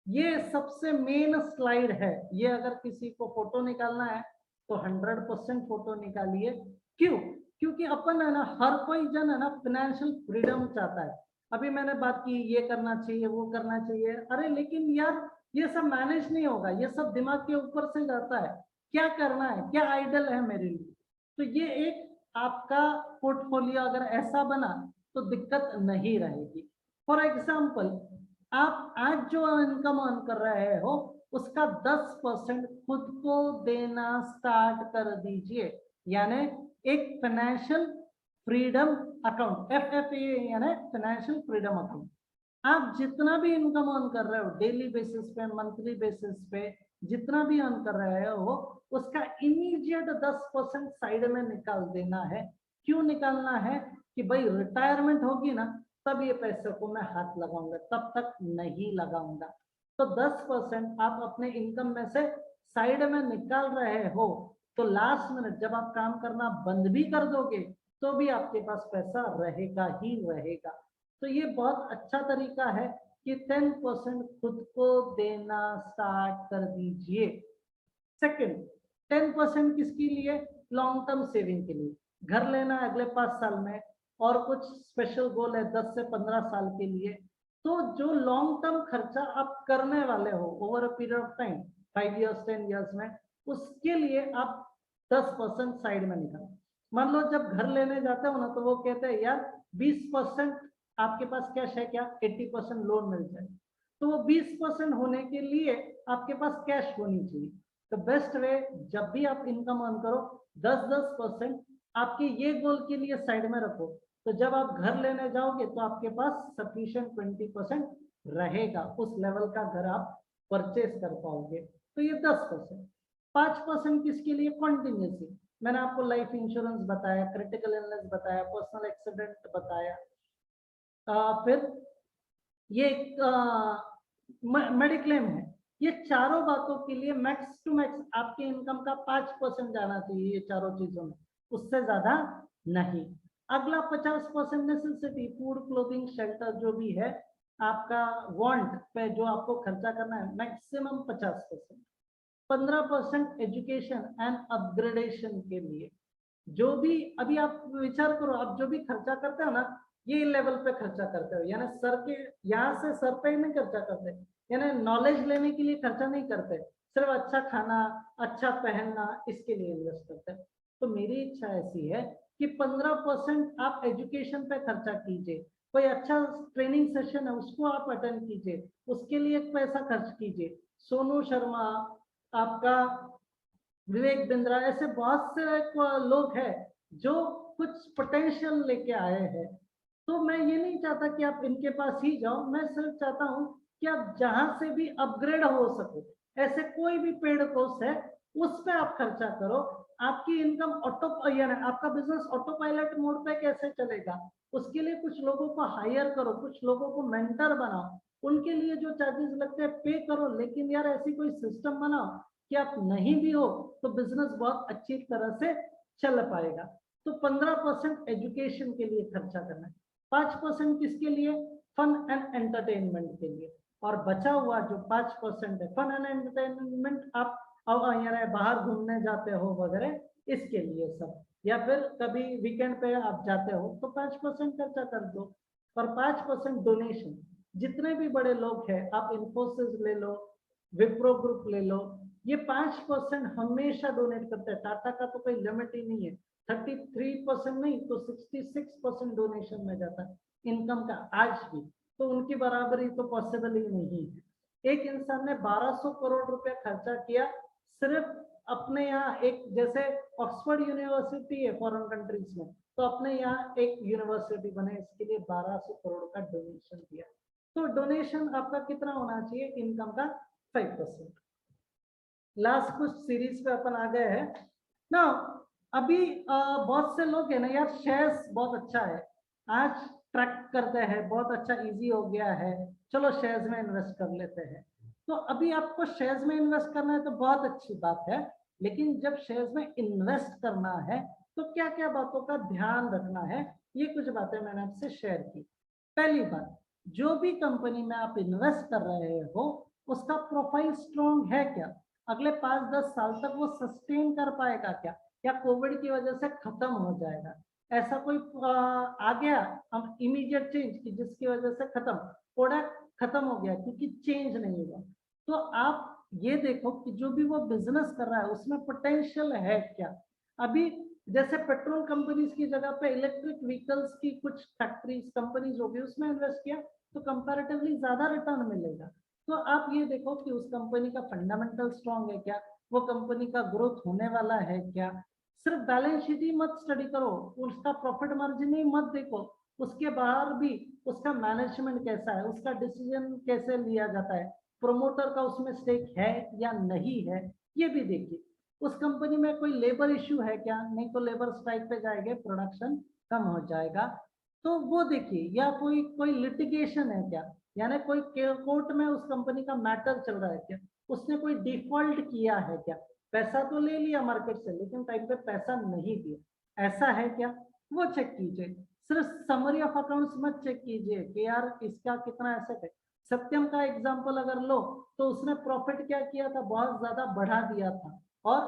ये सबसे मेन स्लाइड है, ये अगर किसी को फोटो निकालना है तो 100% फोटो निकालिए। क्यों? क्योंकि अपन है ना, हर कोई जन है ना फाइनेंशियल फ्रीडम चाहता है। अभी मैंने बात की ये करना चाहिए वो करना चाहिए, अरे लेकिन यार ये सब मैनेज नहीं होगा, ये सब दिमाग के ऊपर से जाता है, क्या करना है, क्या आइडल है मेरे लिए। तो ये एक आपका पोर्टफोलियो अगर ऐसा बना तो दिक्कत नहीं रहेगी। फॉर एग्जाम्पल आप आज जो इनकम अर्न कर रहे हो उसका 10% खुद को देना स्टार्ट कर दीजिए, यानी एक फाइनेंशियल फ्रीडम अकाउंट, FFA यानी फाइनेंशियल फ्रीडम अकाउंट। आप जितना भी इनकम अर्न कर रहे हो डेली बेसिस पे, मंथली बेसिस पे, जितना भी अर्न कर रहे हो उसका इमीडिएट 10% साइड में निकाल देना है। क्यों निकालना है? कि भाई रिटायरमेंट होगी ना तब ये पैसे को मैं हाथ लगाऊंगा, तब तक नहीं लगाऊंगा। तो 10% आप अपने इनकम में से साइड में निकाल रहे हो, तो लास्ट मिनट जब आप काम करना बंद भी कर दोगे तो भी आपके पास पैसा रहेगा ही रहेगा। तो ये बहुत अच्छा तरीका है कि 10% खुद को देना स्टार्ट कर दीजिए। सेकंड, 10% किसके लिए? लॉन्ग टर्म सेविंग के लिए। घर लेना है अगले 5 साल में और कुछ स्पेशल गोल है 10 से 15 साल के लिए, तो जो लॉन्ग टर्म खर्चा आप करने वाले हो over a period of time 5 years 10 years में, उसके लिए आप 10% साइड में निकालो। मान लो जब घर लेने जाते हो ना तो वो कहते हैं यार 20% आपके पास कैश है क्या, 80% लोन मिल जाए। तो वो 20% होने के लिए आपके पास कैश होनी चाहिए। तो बेस्ट वे, जब भी आप इनकम अर्न करो 10% आपके ये गोल के लिए साइड में रखो, तो जब आप घर लेने जाओगे तो आपके पास सफिशिएंट 20% रहेगा, उस लेवल का घर आप परचेज कर पाओगे। तो ये 10%। 5% किसके लिए? कॉन्टिन्यूसी। मैंने आपको लाइफ इंश्योरेंस बताया, क्रिटिकल इलनेस बताया, पर्सनल एक्सीडेंट बताया, फिर ये मेडिक्लेम है। ये चारों बातों के लिए मैक्स टू मैक्स आपके इनकम का 5% जाना चाहिए ये चारों चीजों में, उससे ज्यादा नहीं। अगला 50% नेसेसिटी, फूड क्लोथिंग शेल्टर जो भी है आपका वांट पे जो आपको खर्चा करना है, मैक्सिमम 50%। 15% एजुकेशन एंड अपग्रेडेशन के लिए। जो भी अभी आप विचार करो, आप जो भी खर्चा करते हो ना ये लेवल पे खर्चा करते हो, यानी सर के यहाँ से सर पे नहीं खर्चा करते, यानी नॉलेज लेने के लिए खर्चा नहीं करते, सिर्फ अच्छा खाना अच्छा पहनना इसके लिए इन्वेस्ट करते हैं। तो मेरी इच्छा ऐसी है कि 15% आप एजुकेशन पे खर्चा कीजिए, कोई अच्छा ट्रेनिंग सेशन है उसको आप अटेंड कीजिए, उसके लिए पैसा खर्च कीजिए। सोनू शर्मा, आपका विवेक बिंद्रा, ऐसे बहुत से लोग हैं जो कुछ पोटेंशियल लेके आए हैं। तो मैं ये नहीं चाहता कि आप इनके पास ही जाओ, मैं सिर्फ चाहता हूँ कि आप जहां से भी अपग्रेड हो सको, ऐसे कोई भी पेड कोर्स है उस पे आप खर्चा करो। आपकी इनकम ऑटो यानी आपका बिजनेस ऑटो पायलट मोड पे कैसे चलेगा, उसके लिए कुछ लोगों को हायर करो, कुछ लोगों को मेंटर बनाओ, उनके लिए जो चार्जेस लगते हैं पे करो। लेकिन यार ऐसी कोई सिस्टम बनाओ कि आप नहीं भी हो तो बिजनेस बहुत अच्छी तरह से चल पाएगा। तो 15% एजुकेशन के लिए खर्चा करना है, 5% किसके लिए? फन एंड एंटरटेनमेंट के लिए। और बचा हुआ जो 5% है फन एंड एंटरटेनमेंट, आप यानी बाहर घूमने जाते हो वगैरह इसके लिए सब, या फिर कभी वीकेंड पे आप जाते हो तो 5% खर्चा कर दो। और 5% डोनेशन। जितने भी बड़े लोग हैं, आप इन्फोसिस ले लो, विप्रो ग्रुप ले लो, ये 5% हमेशा डोनेट करते हैं। टाटा का तो कोई लिमिट ही नहीं है, 33% नहीं तो 66% डोनेशन में जाता है इनकम का आज भी। तो उनकी बराबरी तो पॉसिबल ही नहीं है। एक इंसान ने 1200 करोड़ रुपया खर्चा किया सिर्फ अपने यहाँ एक जैसे ऑक्सफोर्ड यूनिवर्सिटी है फॉरेन कंट्रीज में, तो अपने यहाँ एक यूनिवर्सिटी बने, इसके लिए 1200 करोड़ का डोनेशन दिया। तो डोनेशन आपका कितना होना चाहिए? इनकम का 5%। लास्ट कुछ सीरीज पे अपन आ गए हैं ना। अभी बहुत से लोग है ना यार, शेयर्स बहुत अच्छा है, आज ट्रैक करते हैं, बहुत अच्छा इजी हो गया है, चलो शेयर्स में इन्वेस्ट कर लेते हैं। तो अभी आपको शेयर्स में इन्वेस्ट करना है तो बहुत अच्छी बात है, लेकिन जब शेयर्स में इन्वेस्ट करना है तो क्या क्या बातों का ध्यान रखना है, ये कुछ बातें मैंने आपसे शेयर की। पहली बात, जो भी कंपनी में आप इन्वेस्ट कर रहे हो उसका प्रोफाइल स्ट्रॉन्ग है क्या? अगले 5-10 साल तक वो सस्टेन कर पाएगा क्या, या कोविड की वजह से खत्म हो जाएगा? ऐसा कोई आ गया हम इमीडिएट चेंज की जिसकी वजह से खत्म, प्रोडक्ट खत्म हो गया क्योंकि चेंज नहीं हुआ। तो आप ये देखो कि जो भी वो बिजनेस कर रहा है उसमें पोटेंशियल है क्या। अभी जैसे पेट्रोल कंपनीज की जगह पे इलेक्ट्रिक व्हीकल्स की कुछ फैक्ट्रीज कंपनीज होगी, उसमें इन्वेस्ट किया तो कंपैरेटिवली ज्यादा रिटर्न मिलेगा। तो आप ये देखो कि उस कंपनी का फंडामेंटल स्ट्रॉन्ग है क्या, वो कंपनी का ग्रोथ होने वाला है क्या। सिर्फ बैलेंस शीट ही मत स्टडी करो, उसका प्रॉफिट मार्जिन ही मत देखो, उसके बाहर भी उसका मैनेजमेंट कैसा है, उसका डिसीजन कैसे लिया जाता है, प्रोमोटर का उसमें स्टेक है या नहीं है, ये भी देखिए। उस कंपनी में कोई लेबर इश्यू है क्या, नहीं तो लेबर स्ट्राइक पे जाएंगे, प्रोडक्शन कम हो जाएगा, तो वो देखिए। या कोई कोई लिटिगेशन है क्या, यानी कोई कोर्ट में उस कंपनी का मैटर चल रहा है क्या, उसने कोई डिफॉल्ट किया है क्या, पैसा तो ले लिया मार्केट से लेकिन टाइम पे पैसा नहीं दिया, ऐसा है क्या, वो चेक कीजिए। सिर्फ समरी ऑफ अकाउंट्स मत चेक कीजिए कि यार इसका कितना एसेट है। सत्यम का एग्जांपल अगर लो तो उसने प्रॉफिट क्या किया था, बहुत ज्यादा बढ़ा दिया था और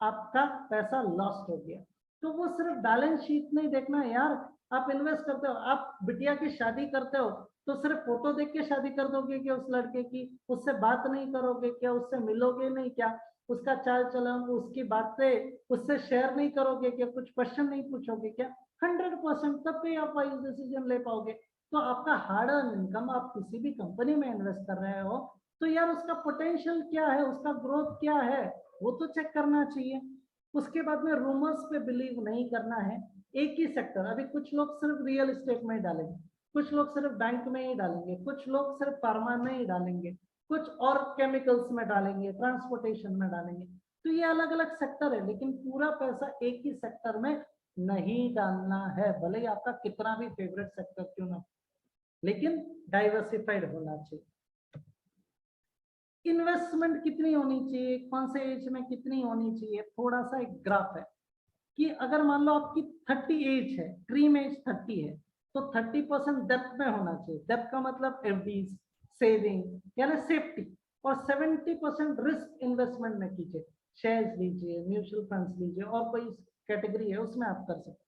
आपका पैसा लॉस्ट हो गया। तो वो सिर्फ बैलेंस शीट नहीं देखना है यार। आप इन्वेस्ट करते हो, आप बिटिया की शादी करते हो तो सिर्फ फोटो देख के शादी कर दोगे क्या उस लड़के की, उससे बात नहीं करोगे क्या, उससे मिलोगे नहीं क्या, उसका चाल चलन, उसकी बातें उससे शेयर नहीं करोगे क्या, कुछ क्वेश्चन नहीं पूछोगे क्या? 100% तब पे आप वाइज डिसीजन ले पाओगे। तो आपका हार्ड अर्न इनकम आप किसी भी कंपनी में इन्वेस्ट कर रहे हो तो यार उसका पोटेंशियल क्या है, उसका ग्रोथ क्या है, वो तो चेक करना चाहिए। उसके बाद में रूमर्स पे बिलीव नहीं करना है। एक ही सेक्टर, अभी कुछ लोग सिर्फ रियल एस्टेट में ही डालेंगे, कुछ लोग सिर्फ बैंक में ही डालेंगे, कुछ लोग सिर्फ फार्मा में ही डालेंगे, कुछ और केमिकल्स में डालेंगे, ट्रांसपोर्टेशन में डालेंगे। तो ये अलग अलग सेक्टर है, लेकिन पूरा पैसा एक ही सेक्टर में नहीं डालना है, भले ही आपका कितना भी फेवरेट सेक्टर क्यों ना, लेकिन डाइवर्सिफाइड होना चाहिए। इन्वेस्टमेंट कितनी होनी चाहिए, कौन से एज में कितनी होनी चाहिए, थोड़ा सा एक ग्राफ है कि अगर मान लो आपकी 30 एज है, ड्रीम एज 30 है, तो 30% डेप्थ में होना चाहिए। डेप्थ का मतलब एफडीज, सेविंग यानी सेफ्टी, और 70% रिस्क इन्वेस्टमेंट में कीजिए, शेयर्स लीजिए, म्यूचुअल फंड्स लीजिए, और कोई कैटेगरी है उसमें आप कर सकते।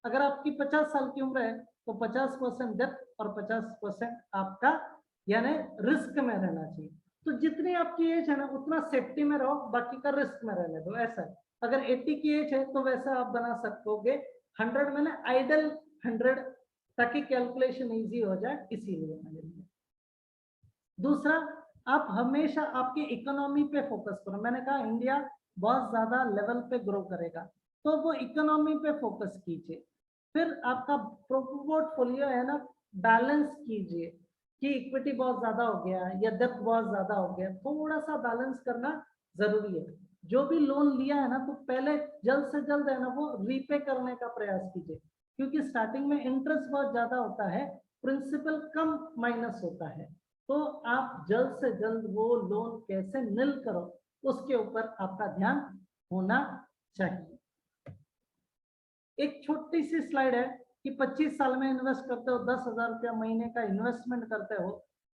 अगर आपकी 50 साल की उम्र है तो 50% डेप्थ और 50% आपका यानी रिस्क में रहना चाहिए। तो जितनी आपकी एज है ना उतना सेफ्टी में रहो, बाकी का रिस्क में रहने दो, ऐसा है। अगर 80 की एज है तो वैसा आप बना सकोगे 100 में ना, आइडल 100, ताकि कैलकुलेशन इजी हो जाए, इसीलिए मैंने लिया। दूसरा, आप हमेशा आपकी इकोनॉमी पे फोकस करो। मैंने कहा इंडिया बहुत ज्यादा लेवल पे ग्रो करेगा, तो वो इकोनॉमी पे फोकस कीजिए। फिर आपका पोर्टफोलियो है ना, बैलेंस कीजिए कि इक्विटी बहुत ज्यादा हो गया या डेब्ट बहुत ज्यादा हो गया, थोड़ा सा बैलेंस करना जरूरी है। जो भी लोन लिया है ना तो पहले जल्द से जल्द है ना वो रीपे करने का प्रयास कीजिए, क्योंकि स्टार्टिंग में इंटरेस्ट बहुत ज्यादा होता है, प्रिंसिपल कम माइनस होता है। तो आप जल्द से जल्द वो लोन कैसे निल करो उसके ऊपर आपका ध्यान होना चाहिए। एक छोटी सी स्लाइड है कि 25 साल में इन्वेस्ट करते हो, 10,000 रुपया महीने का इन्वेस्टमेंट करते हो,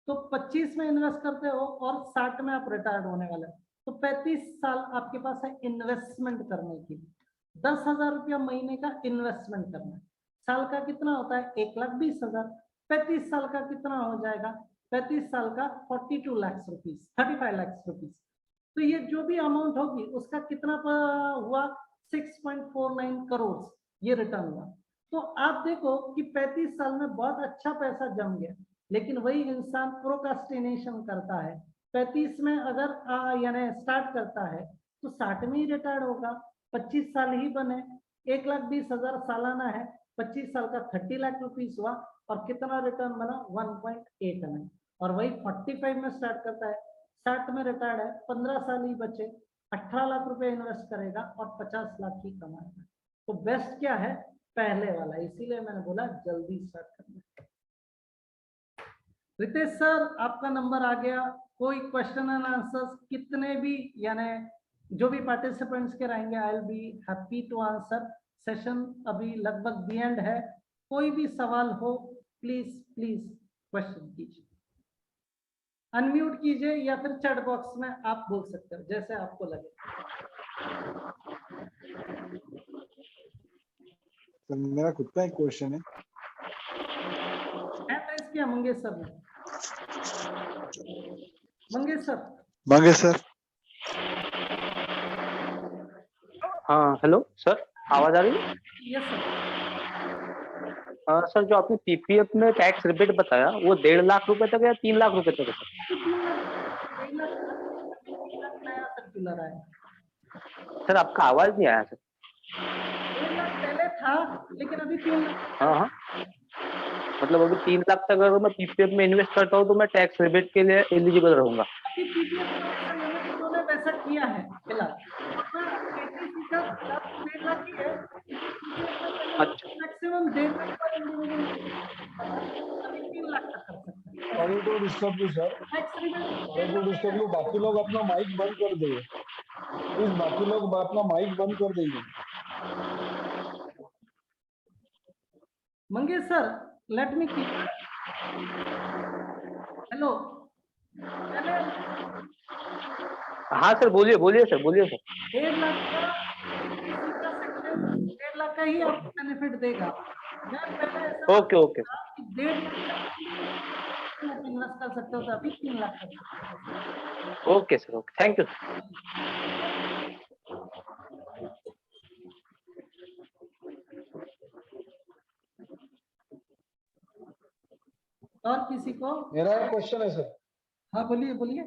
तो 25 में इन्वेस्ट करते हो और 60 में आप रिटायर्ड होने वाले हो, तो 35 साल आपके पास है इन्वेस्टमेंट करने की। 10,000 रुपया महीने का इन्वेस्टमेंट करना, साल का कितना होता है, 1,20,000। 35 साल का कितना हो जाएगा, 35 साल का 42 लाख रुपीज, 35 लाख रुपीज। तो ये जो भी अमाउंट होगी उसका कितना हुआ, 6.49 करोड़ ये रिटर्न हुआ। तो आप देखो कि 35 साल में बहुत अच्छा पैसा जम गया, लेकिन वही इंसान प्रोक्रास्टिनेशन करता है। 35 में अगर यानी स्टार्ट करता है तो 60 में ही रिटायर्ड होगा, 25 साल ही बने, 1,20,000 सालाना है, 25 साल का 30 लाख रुपीस हुआ, और कितना रिटर्न बना 1.89, और वही 45 में स्टार्ट करता है, 60 में रिटायर्ड है, 15 साल ही बचे, 18 लाख रुपए इन्वेस्ट करेगा और 50 लाख ही कमाएगा। तो बेस्ट क्या है, पहले वाला, इसीलिए मैंने बोला जल्दी स्टार्ट करना। रितेश सर आपका नंबर आ गया, कोई क्वेश्चन एंड आंसर्स कितने भी यानी जो भी पार्टिसिपेंट्स के रहेंगे, I will be happy to answer. Session अभी लगभग दी एंड है, कोई भी सवाल हो प्लीज प्लीज क्वेश्चन कीजिए, अनम्यूट कीजिए या फिर चैट बॉक्स में आप बोल सकते हो, जैसे आपको लगे। तो मेरा खुद का एक क्वेश्चन है। रेज किया मंगेश सर ने। मंगेश सर हाँ हेलो सर, आवाज आ रही है? Yes sir. सर जो आपने पीपीएफ में टैक्स रिबेट बताया वो 1.5 लाख रुपए तक या 3 लाख रुपए तक है सर? 3 लाख नया सर्कुलर आया सर आपका आवाज नहीं आया सर। 1 लाख पहले था लेकिन अभी 3 लाख। हाँ, मतलब अभी 3 लाख तक अगर मैं पीपीएफ में इन्वेस्ट करता हूँ तो मैं टैक्स रिबेट के लिए एलिजिबल रहूंगा? अभी पीपीएफ में ऐसा लिमिट उन्होंने वैसा किया है फिलहाल, अपना केटीसी का 1.5 लाख ही है। अच्छा, मैक्सिमम 1.5 लाख पर इंडिविजुअल अभी 3 लाख तक कर सकते हैं। Sorry to disturb you sir, sorry to disturb you, बाकी लोग अपना माइक बंद कर देंगे प्लीज, बाकी लोग अपना माइक बंद कर देंगे। Mangesh sir let me hello हाँ सर बोलिए बोलिए सर, बोलिए सर। 1.5 लाख का सेक्शन 1.5 लाख का ही आपको बेनिफिट देगा। मैं पहले ऐसा okay okay sir, 1.5 lakh invest कर सकते हो, तो अभी 3 लाख कर सकते हो। Okay sir, okay, thank you sir. और किसी को? मेरा एक क्वेश्चन है सर। हाँ बोलिए बोलिए।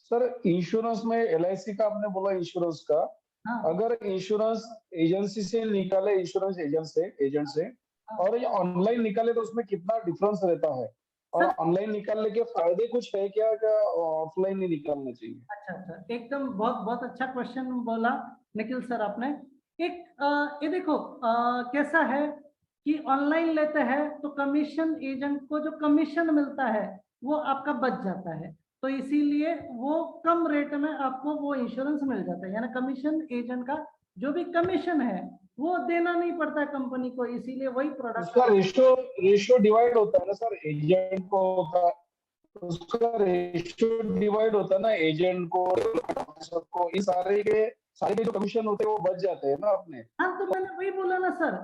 सर इंश्योरेंस में एलआईसी का आपने बोला इंश्योरेंस का, हाँ अगर इंश्योरेंस एजेंसी से निकाले, इंश्योरेंस एजेंट से और ये ऑनलाइन निकाले तो उसमें कितना डिफरेंस रहता है, और ऑनलाइन निकालने के फायदे कुछ है क्या ऑफलाइन ही निकालना चाहिए? अच्छा, एकदम बहुत बहुत अच्छा क्वेश्चन बोला निखिल सर आपने। एक ये देखो कैसा है कि ऑनलाइन लेते हैं तो कमीशन एजेंट को जो कमीशन मिलता है वो आपका बच जाता है, तो इसीलिए वो कम रेट में आपको वो इंश्योरेंस मिल जाता है, यानी कमीशन एजेंट का जो भी कमीशन है वो देना नहीं पड़ता है कंपनी को, इसीलिए वही प्रोडक्ट उसका रेशियो डिवाइड होता है ना सर, एजेंट को होता है, उसका रेशियो डिवाइड होता है ना, एजेंट को सबको, इस सारे के जो कमीशन होते हैं वो बच जाते हैं ना अपने। हाँ तो मैंने वही बोला ना सर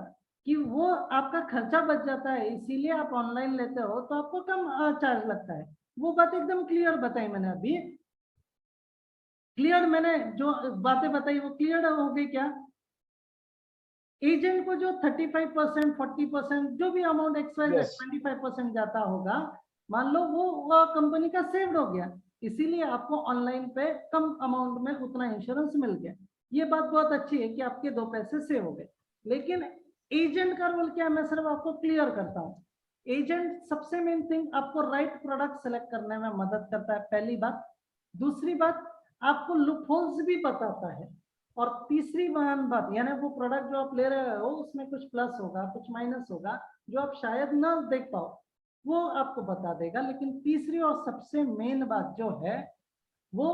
कि वो आपका खर्चा बच जाता है, इसीलिए आप ऑनलाइन लेते हो तो आपको कम चार्ज लगता है। वो बात एकदम क्लियर बताई मैंने अभी, क्लियर मैंने जो बातें बताई वो क्लियर हो गई क्या? एजेंट को जो 35% 40% जो भी अमाउंट एक्सवाइज 25% जाता होगा, मान लो वो कंपनी का सेव्ड हो गया, इसीलिए आपको ऑनलाइन पे कम अमाउंट में उतना इंश्योरेंस मिल गया। ये बात बहुत अच्छी है कि आपके 2 पैसे सेव हो गए। लेकिन एजेंट का रोल क्या है, मैं सिर्फ आपको क्लियर करता हूँ। एजेंट सबसे मेन थिंग आपको राइट प्रोडक्ट सेलेक्ट करने में मदद करता है, पहली बात। दूसरी बात, आपको लूपहोल्स भी बताता है, और तीसरी बात यानी वो प्रोडक्ट जो आप ले रहे हो उसमें कुछ प्लस होगा कुछ माइनस होगा जो आप शायद ना देख पाओ, वो आपको बता देगा। लेकिन तीसरी और सबसे मेन बात जो है वो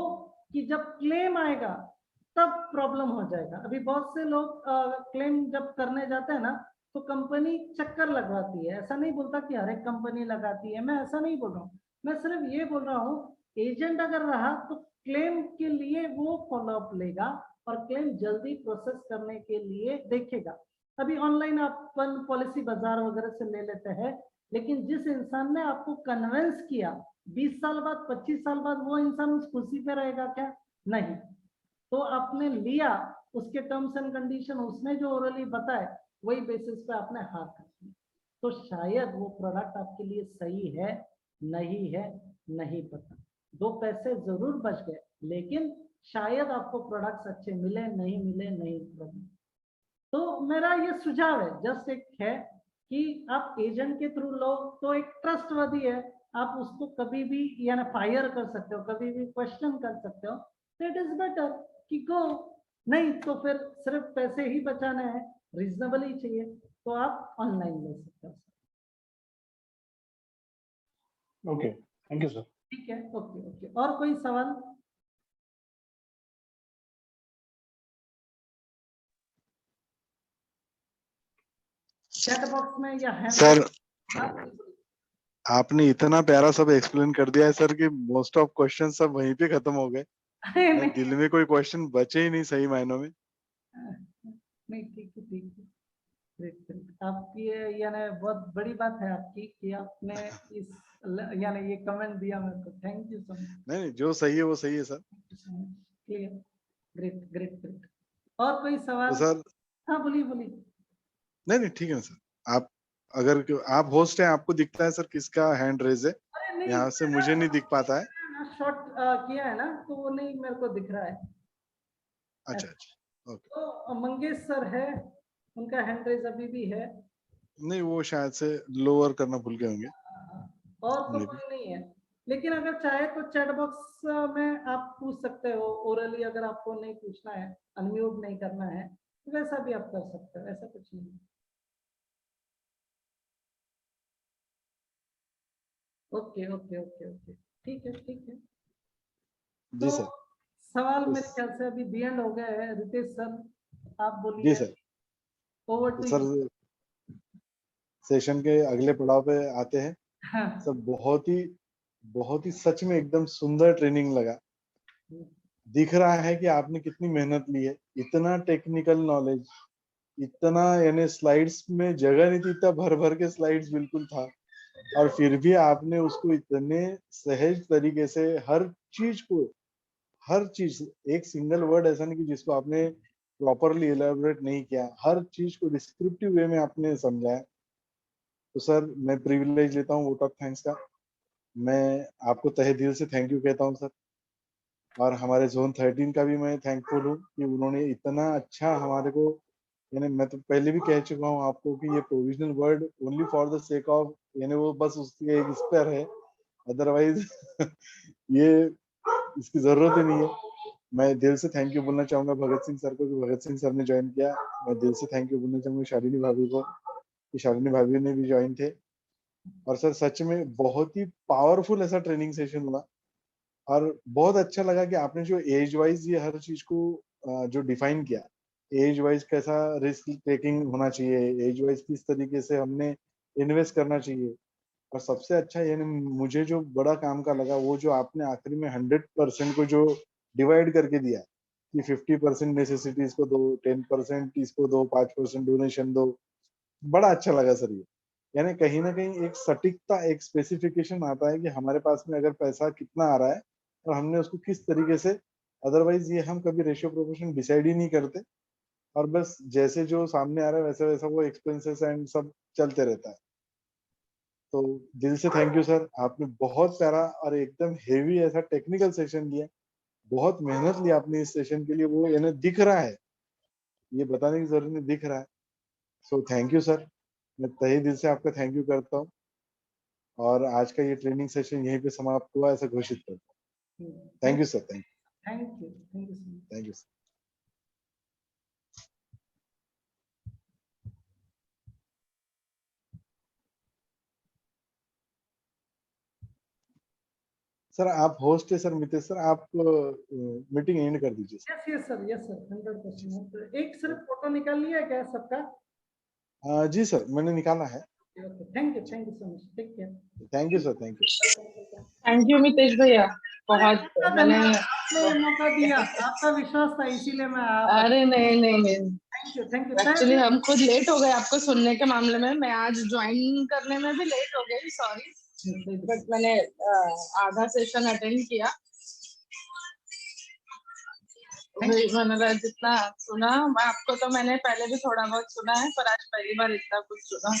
कि जब क्लेम आएगा तब प्रॉब्लम हो जाएगा। अभी बहुत से लोग क्लेम जब करने जाते हैं ना तो कंपनी चक्कर लगवाती है, ऐसा नहीं बोलता कि हर एक कंपनी लगाती है, मैं ऐसा नहीं बोल रहा हूँ, मैं सिर्फ ये बोल रहा हूँ एजेंट अगर रहा तो क्लेम के लिए वो फॉलोअप लेगा और क्लेम जल्दी प्रोसेस करने के लिए देखेगा। अभी ऑनलाइन आप पॉलिसी बाजार वगैरह से ले लेते हैं, लेकिन जिस इंसान ने आपको कन्विंस किया 20 साल बाद 25 साल बाद वो इंसान उस खुशी पे रहेगा क्या? नहीं। तो आपने लिया, उसके टर्म्स एंड कंडीशन उसने जो ओरली बताए वही बेसिस पे आपने हाथ रखी, तो शायद वो प्रोडक्ट आपके लिए सही है नहीं पता। 2 पैसे जरूर बच गए, लेकिन शायद आपको प्रोडक्ट्स अच्छे मिले नहीं मिले नहीं मिले। तो मेरा ये सुझाव है, जस्ट एक है कि आप एजेंट के थ्रू लो तो एक ट्रस्टवर्दी है, आप उसको कभी भी यानी फायर कर सकते हो, कभी भी क्वेश्चन कर सकते हो, तो इट इज बेटर कि गो। नहीं तो फिर सिर्फ पैसे ही बचाने हैं, रीजनेबल ही चाहिए, तो आप ऑनलाइन ले सकते हो। Okay, thank you sir. ठीक है, ओके ओके। और कोई सवाल? चैट बॉक्स में या हैंड? सर आपने इतना प्यारा सब एक्सप्लेन कर दिया है सर कि मोस्ट ऑफ क्वेश्चन सब वहीं पे खत्म हो गए। नहीं दिल में कोई क्वेश्चन बचे ही नहीं सही मायनों में। नहीं, ठीक है ठीक है। Great great. आपकी यानी बहुत बड़ी बात है आपकी कि आपने इस यानी ये कमेंट दिया मेरे को। Thank you so much. नहीं, जो सही है वो सही है sir. Clear. Great great great. और कोई तो सवाल? सर हाँ बोलिए बोलिए। नहीं ठीक है ना सर। आप अगर आप होस्ट हैं, आपको दिखता है सर किसका हैंड रेज है? अरे नहीं, यहाँ से मुझे नहीं दिख पाता है। शॉर्ट किया है ना, तो वो नहीं मेरे को दिख रहा है। अच्छा अच्छा, ओके। तो मंगेश सर है, उनका हैंड रेज अभी भी है। नहीं, वो शायद से लोअर करना भूल गए होंगे। और तो मे बी। कोई नहीं है, लेकिन अगर चाहे तो चैट बॉक्स में आप पूछ सकते हो ओरली, अगर आपको नहीं पूछना है, अनम्यूट नहीं करना है, तो वैसा भी आप कर सकते हो, ऐसा कुछ नहीं है। ओके ओके ओके ओके, ठीक है ठीक है। जी तो सर। सवाल तो मेरे ख्याल से अभी दी एंड हो गया है। रितेश सर आप जी बोलिए, सर। ओवर तो टू सर यू। सेशन के अगले पड़ाव पे आते हैं। हाँ, सर बहुत ही सच में एकदम सुंदर ट्रेनिंग लगा। दिख रहा है कि आपने कितनी मेहनत ली है। इतना टेक्निकल नॉलेज, इतना यानी स्लाइड्स में जगह नहीं थी, इतना भर भर के स्लाइड्स बिल्कुल था, और फिर भी आपने उसको इतने सहज तरीके से हर चीज एक सिंगल वर्ड ऐसा नहीं कि जिसको आपने प्रॉपरली एलैबोरेट नहीं किया, हर चीज को डिस्क्रिप्टिव वे में आपने समझाया। तो सर मैं प्रिविलेज लेता हूँ वोट ऑफ थैंक्स का। मैं आपको तहे दिल से थैंक यू कहता हूँ सर। और हमारे जोन 13 का भी मैं थैंकफुल हूँ कि उन्होंने इतना अच्छा हमारे को, यानी मैं तो पहले भी कह चुका हूँ आपको कि ये provisional word only for the sake of, यानी वो बस उसके एक स्पेयर है, अदरवाइज ये इसकी जरूरत ही नहीं है। मैं दिल से थैंक यू बोलना चाहूंगा भगत सिंह सर को कि भगत सिंह सर ने ज्वाइन किया। मैं दिल से थैंक यू बोलना चाहूंगा शालिनी भाभी को कि शालिनी भाभी ने भी ज्वाइन थे। और सर सच में बहुत ही पावरफुल ऐसा ट्रेनिंग सेशन हुआ, और बहुत अच्छा लगा कि आपने जो एज वाइज ये हर चीज को जो डिफाइन किया, एज वाइज कैसा रिस्क टेकिंग होना चाहिए, एज वाइज किस तरीके से हमने इन्वेस्ट करना चाहिए। और सबसे अच्छा यानी मुझे जो बड़ा काम का लगा, वो जो आपने आखिरी में 100% को जो डिवाइड करके दिया कि 50% नेसेसिटीज को दो, 10% इसको दो, 5% डोनेशन दो। बड़ा अच्छा लगा सर ये। यानी कहीं ना कहीं एक सटीकता, एक स्पेसिफिकेशन आता है कि हमारे पास में अगर पैसा कितना आ रहा है और हमने उसको किस तरीके से, अदरवाइज ये हम कभी रेशियो प्रोपोर्शन डिसाइड ही नहीं करते, और बस जैसे जो सामने आ रहा है वैसे वैसा वो एक्सपेंसेस एंड सब चलते रहता है। तो दिल से थैंक यू सर। आपने बहुत प्यारा और एकदम हेवी ऐसा टेक्निकल सेशन दिया। बहुत मेहनत ली आपने इस सेशन के लिए, वो यानी दिख रहा है, ये बताने की जरूरत नहीं, दिख रहा है। So thank you sir. मैं तहे दिल से आपका थैंक यू करता हूँ, और आज का ये ट्रेनिंग सेशन यहीं पे समाप्त हुआ ऐसा घोषित करता हूँ। Thank you sir. Thank you so much. Thank you sir. Sir आप होस्ट है सर मितेश सर, आप मीटिंग एंड कर दीजिए sir. Yes sir, yes sir, 100%। एक सिर्फ फोटो निकाल लिया क्या सबका? जी सर मैंने निकाला है। Thank you so much. Take care. Thank you sir. Thank you. Thank you Mitesh भैया, बहुत मैंने आपने ये मौका दिया, आपका विश्वास था, इसीलिए मैं आप। अरे नहीं, थैंक यू एक्चुअली हम खुद लेट हो गए आपको सुनने के मामले में। मैं आज ज्वाइन करने में भी लेट हो गई, सॉरी, बट मैंने आधा सेशन अटेंड किया। मैंने जितना सुना, मैं आपको तो मैंने पहले भी थोड़ा बहुत सुना है, पर आज पहली बार इतना कुछ सुना।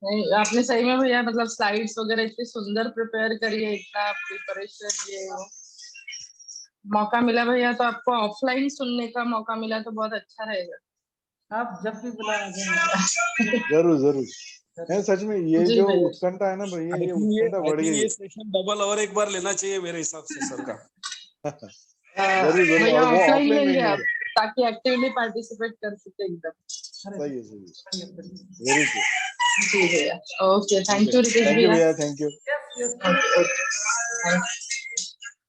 नहीं, आपने सही में भैया मतलब स्लाइड्स वगैरह इतनी सुंदर प्रिपेयर करी है, इतना प्रिपरेशन ये वो, मौका मिला भैया तो आपको ऑफलाइन सुनने का मौका मिला तो बहुत अच्छा रहेगा। आप जब भी बुलाया जाए। जरूर जरूर। नहीं, सच में ये जी जो भैया। उत्कंठा है ना भैया, आई ये थिंक ये उत्कंठा बढ़ गई ये है। सेशन डबल और एक बार लेना चाहिए मेरे हिसाब से सर का। जरूर जरूर, भैया और वो ऑफलाइन ऑफलाइन लेंगे लेंगे। आप ताकि एक्टिवली पार्टिसिपेट कर सके एकदम। सही है, सही है, वेरी ट्रू। जी भैया, okay, thank you Ritesh thank you भैया। भैया, thank you. Yes yes okay, okay.